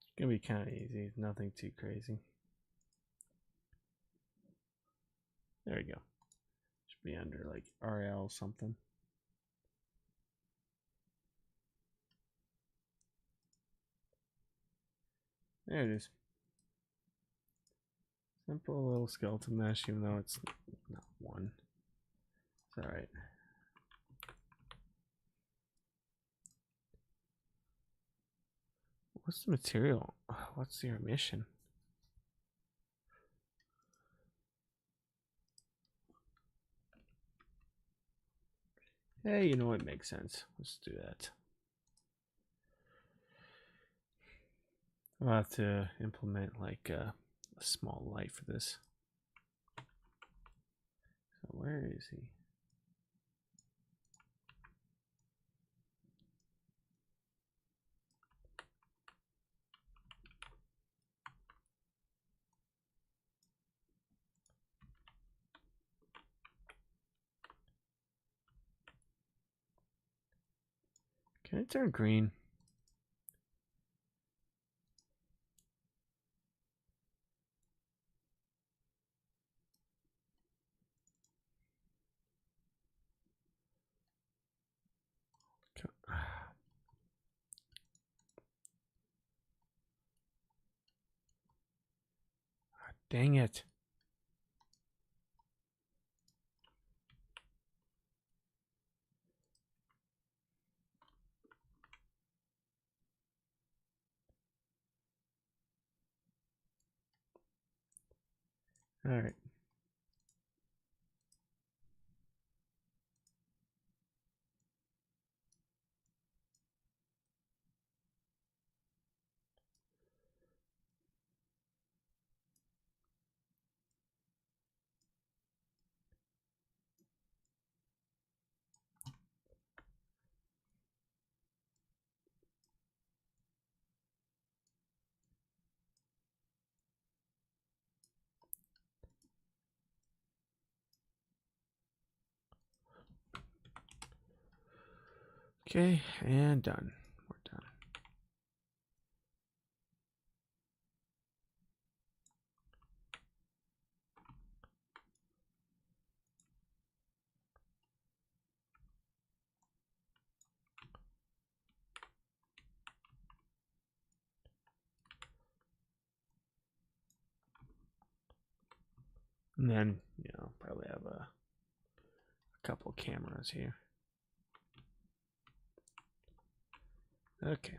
It's gonna be kind of easy. Nothing too crazy. There we go. Should be under like RL something. There it is. Simple little skeleton mesh, even though it's not one. It's alright. What's the material? What's your mission? Hey, you know what makes sense. Let's do that. I'll have to implement like a small light for this. So where is he? Can it turn green? Dang it. All right. Okay, and done. We're done. And then, probably have a couple cameras here. Okay.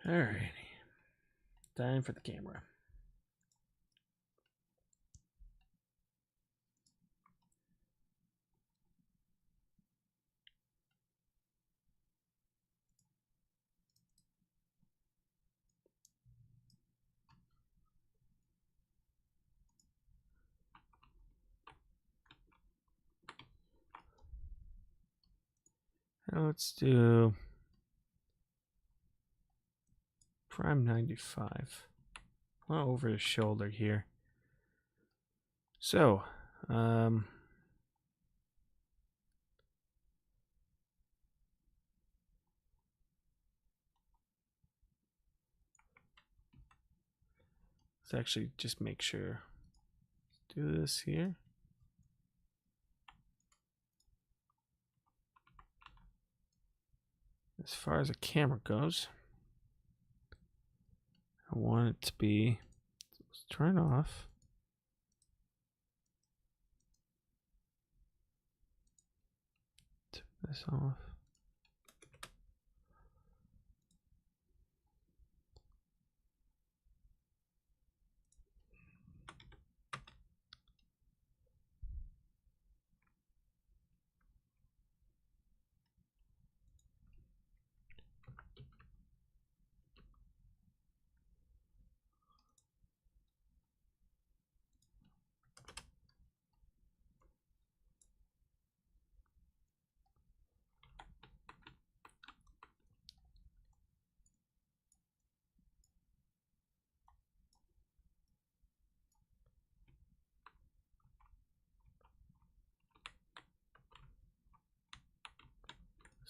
Alrighty. Time for the camera. Now let's do Prime 95. Well, over his shoulder here. So, let's actually just make sure. Let's do this here. As far as the camera goes, I want it to be, let's turn it off. Turn this off.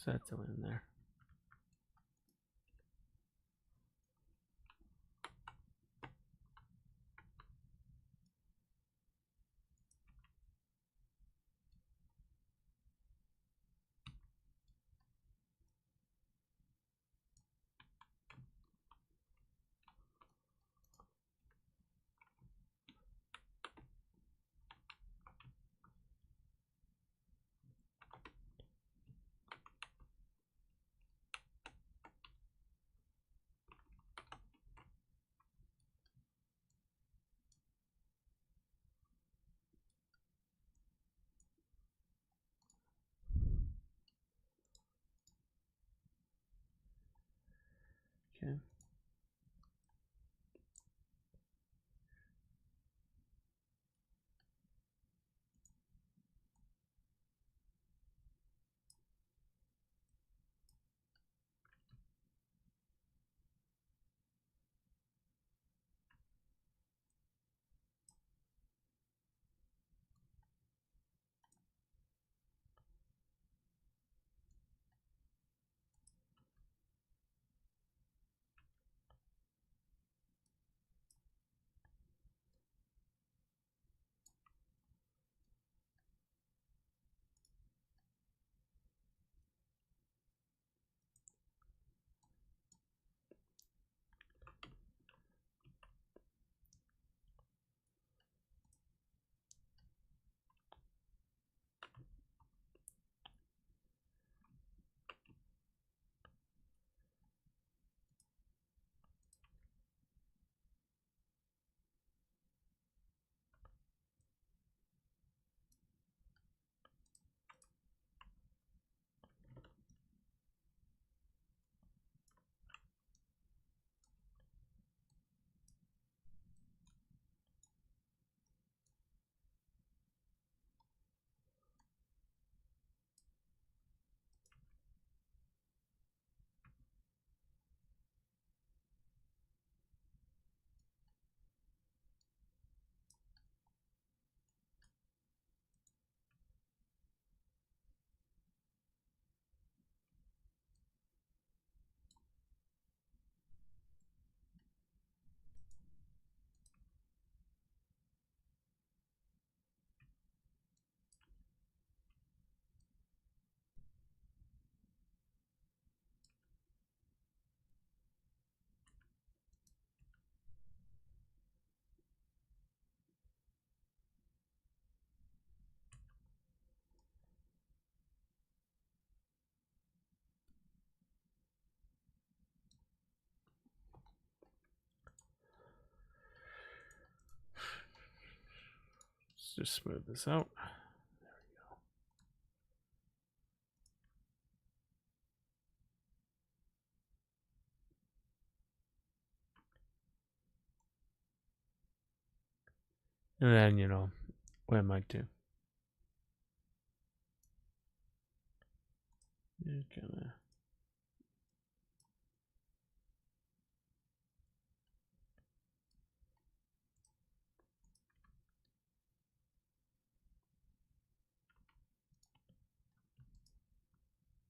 What's that doing in there? Okay. just smooth this out. And then, you know, what I might do. Kinda.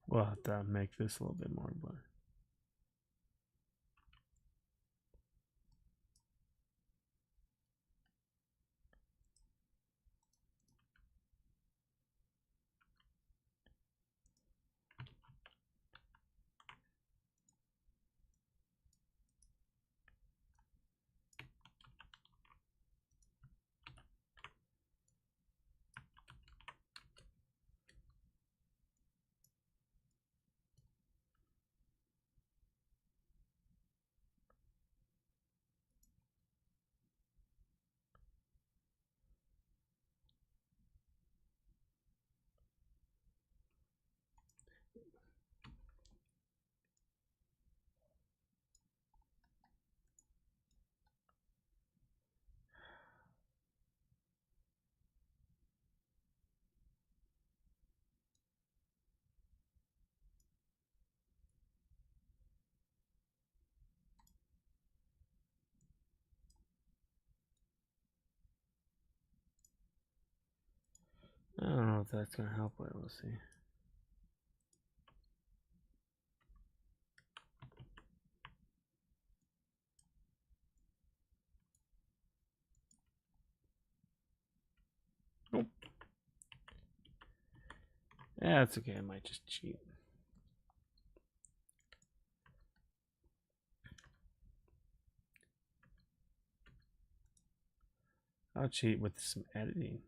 We'll have to make this a little bit more blurry. I don't know if that's gonna help. Wait, we'll see. Nope. Yeah, it's okay. I might just cheat. I'll cheat with some editing.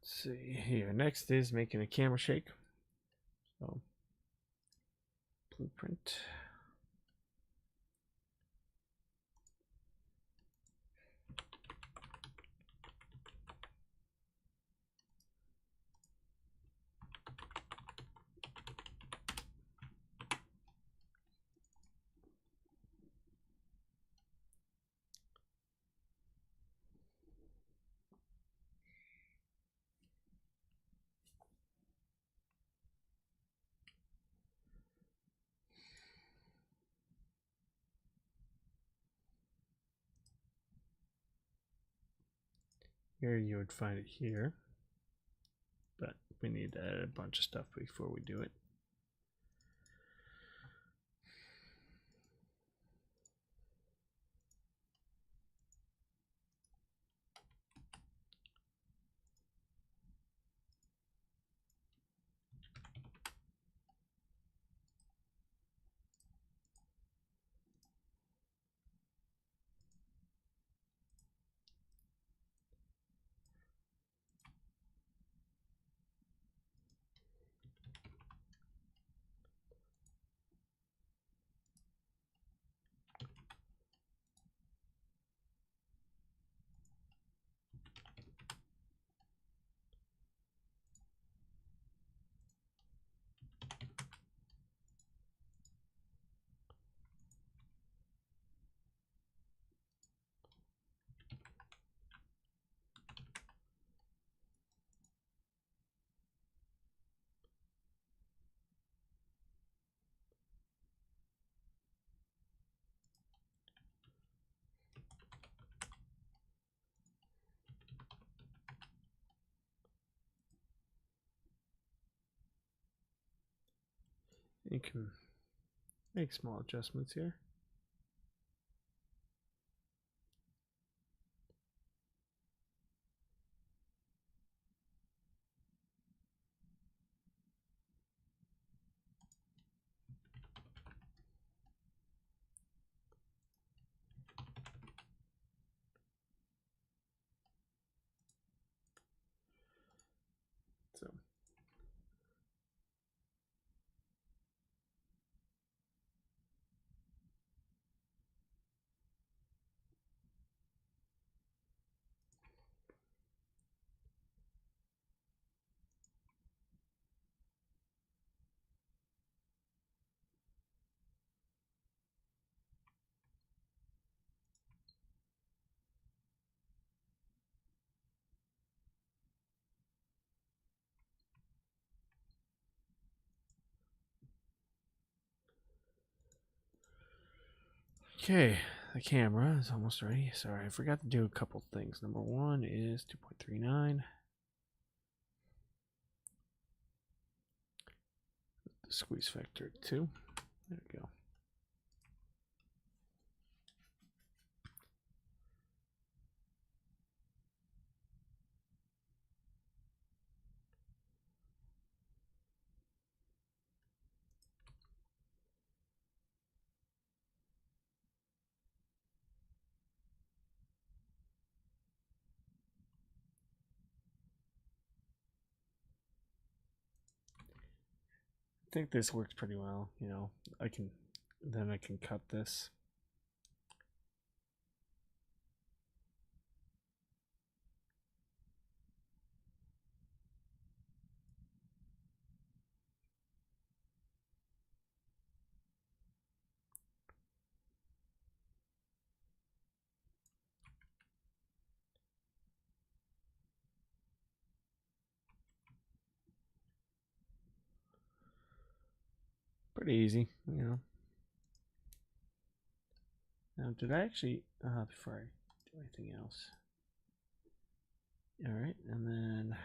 Let's see here. Next is making a camera shake. So, blueprint. Here you would find it here, but we need to add a bunch of stuff before we do it. You can make small adjustments here. So okay, the camera is almost ready. Sorry, I forgot to do a couple things. Number one is 2.39. The squeeze factor 2. There we go. I think this works pretty well. You know, I can cut this. Pretty easy, you know. Now, did I actually, before I do anything else? All right, and then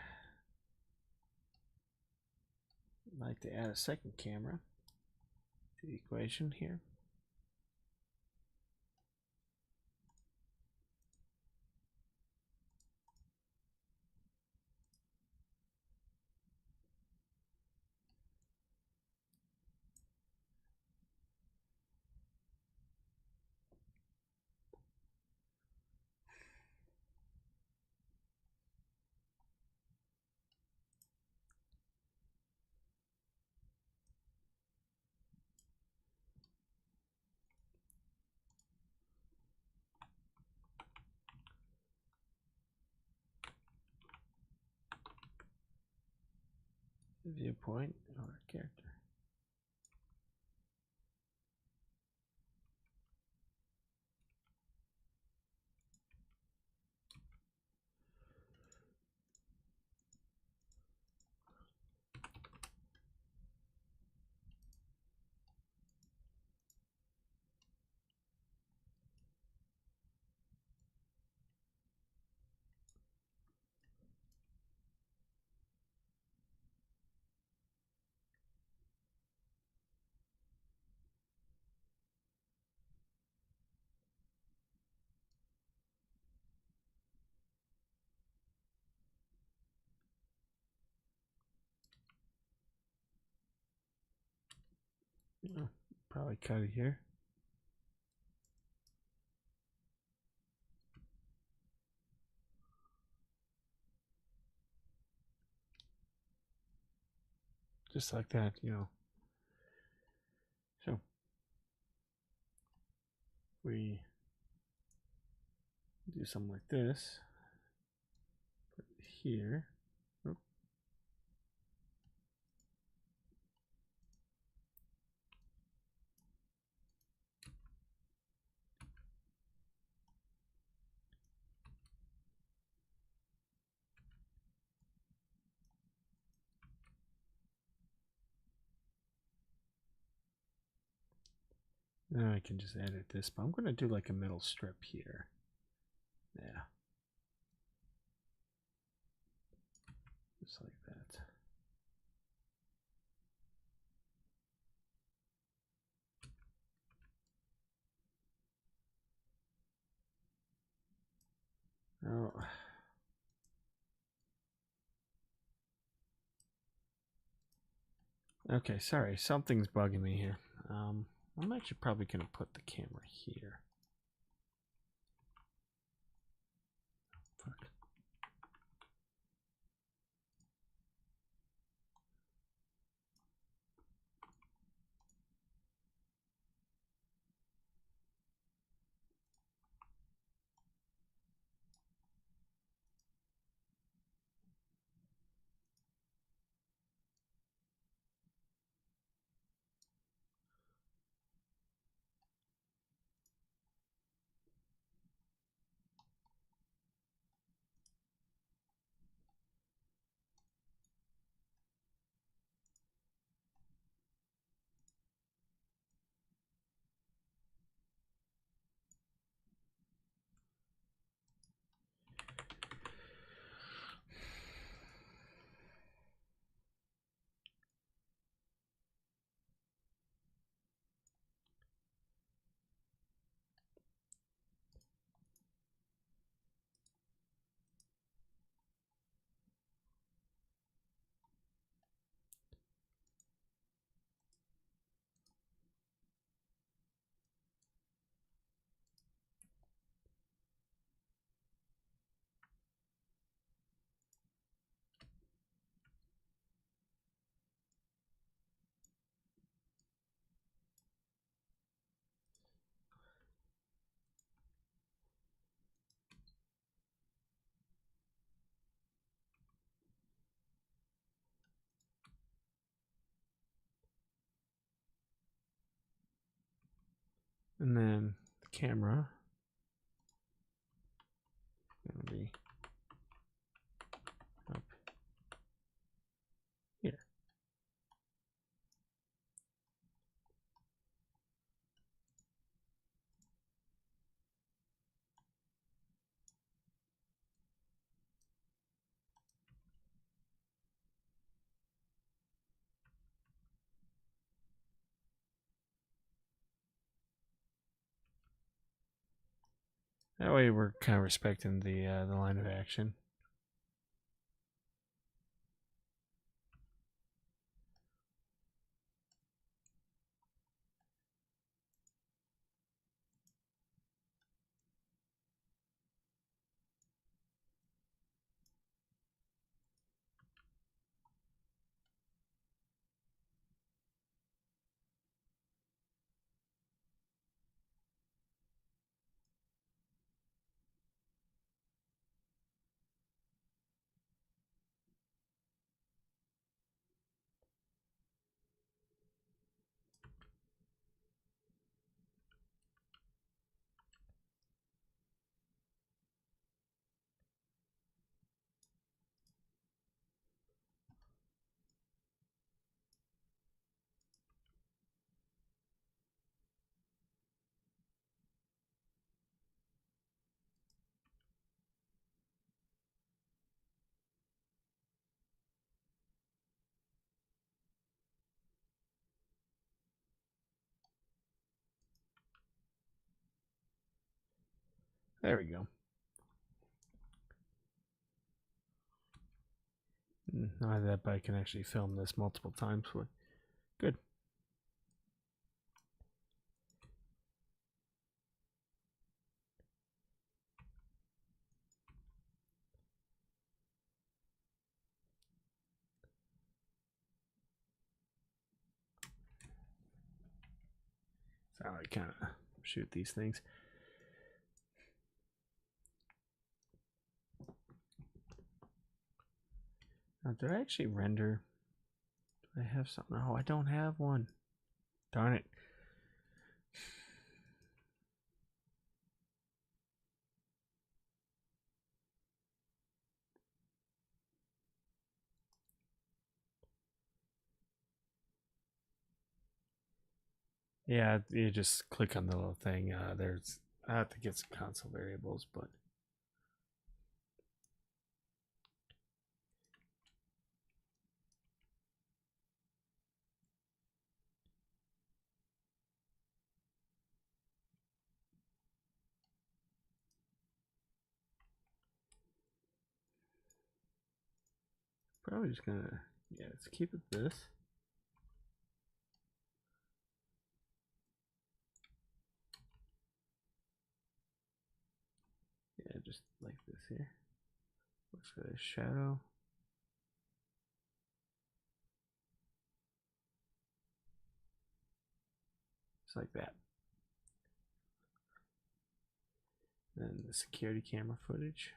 I'd like to add a second camera to the equation here. viewpoint or character. Yeah, probably cut it here. Just like that, you know. So we do something like this. Put it here. Oop. Now I can just edit this, but I'm going to do like a middle strip here. Yeah. Just like that. Oh. Okay, sorry. Something's bugging me here. I'm actually probably going to put the camera here. Fuck. And then the camera is going to be up here. That way we're kind of respecting the line of action. There we go. Not that, but I can actually film this multiple times. Good. That's how I kind of shoot these things. Now, did I actually render? Do I have something? No, I don't have one. Darn it. Yeah, you just click on the little thing. I have to get some console variables, but probably just gonna, yeah, let's keep it this. Yeah, just like this here. Looks like a shadow. Just like that. Then the security camera footage.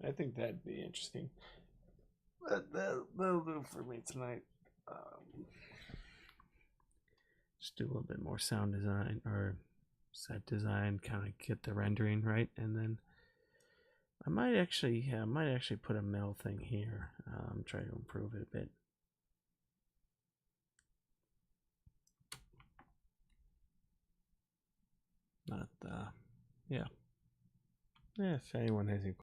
I think that'd be interesting. That'll do for me tonight. Just do a little bit more sound design or set design, kind of get the rendering right, and then I might actually put a metal thing here. Try to improve it a bit. Not yeah. Yeah, if anyone has any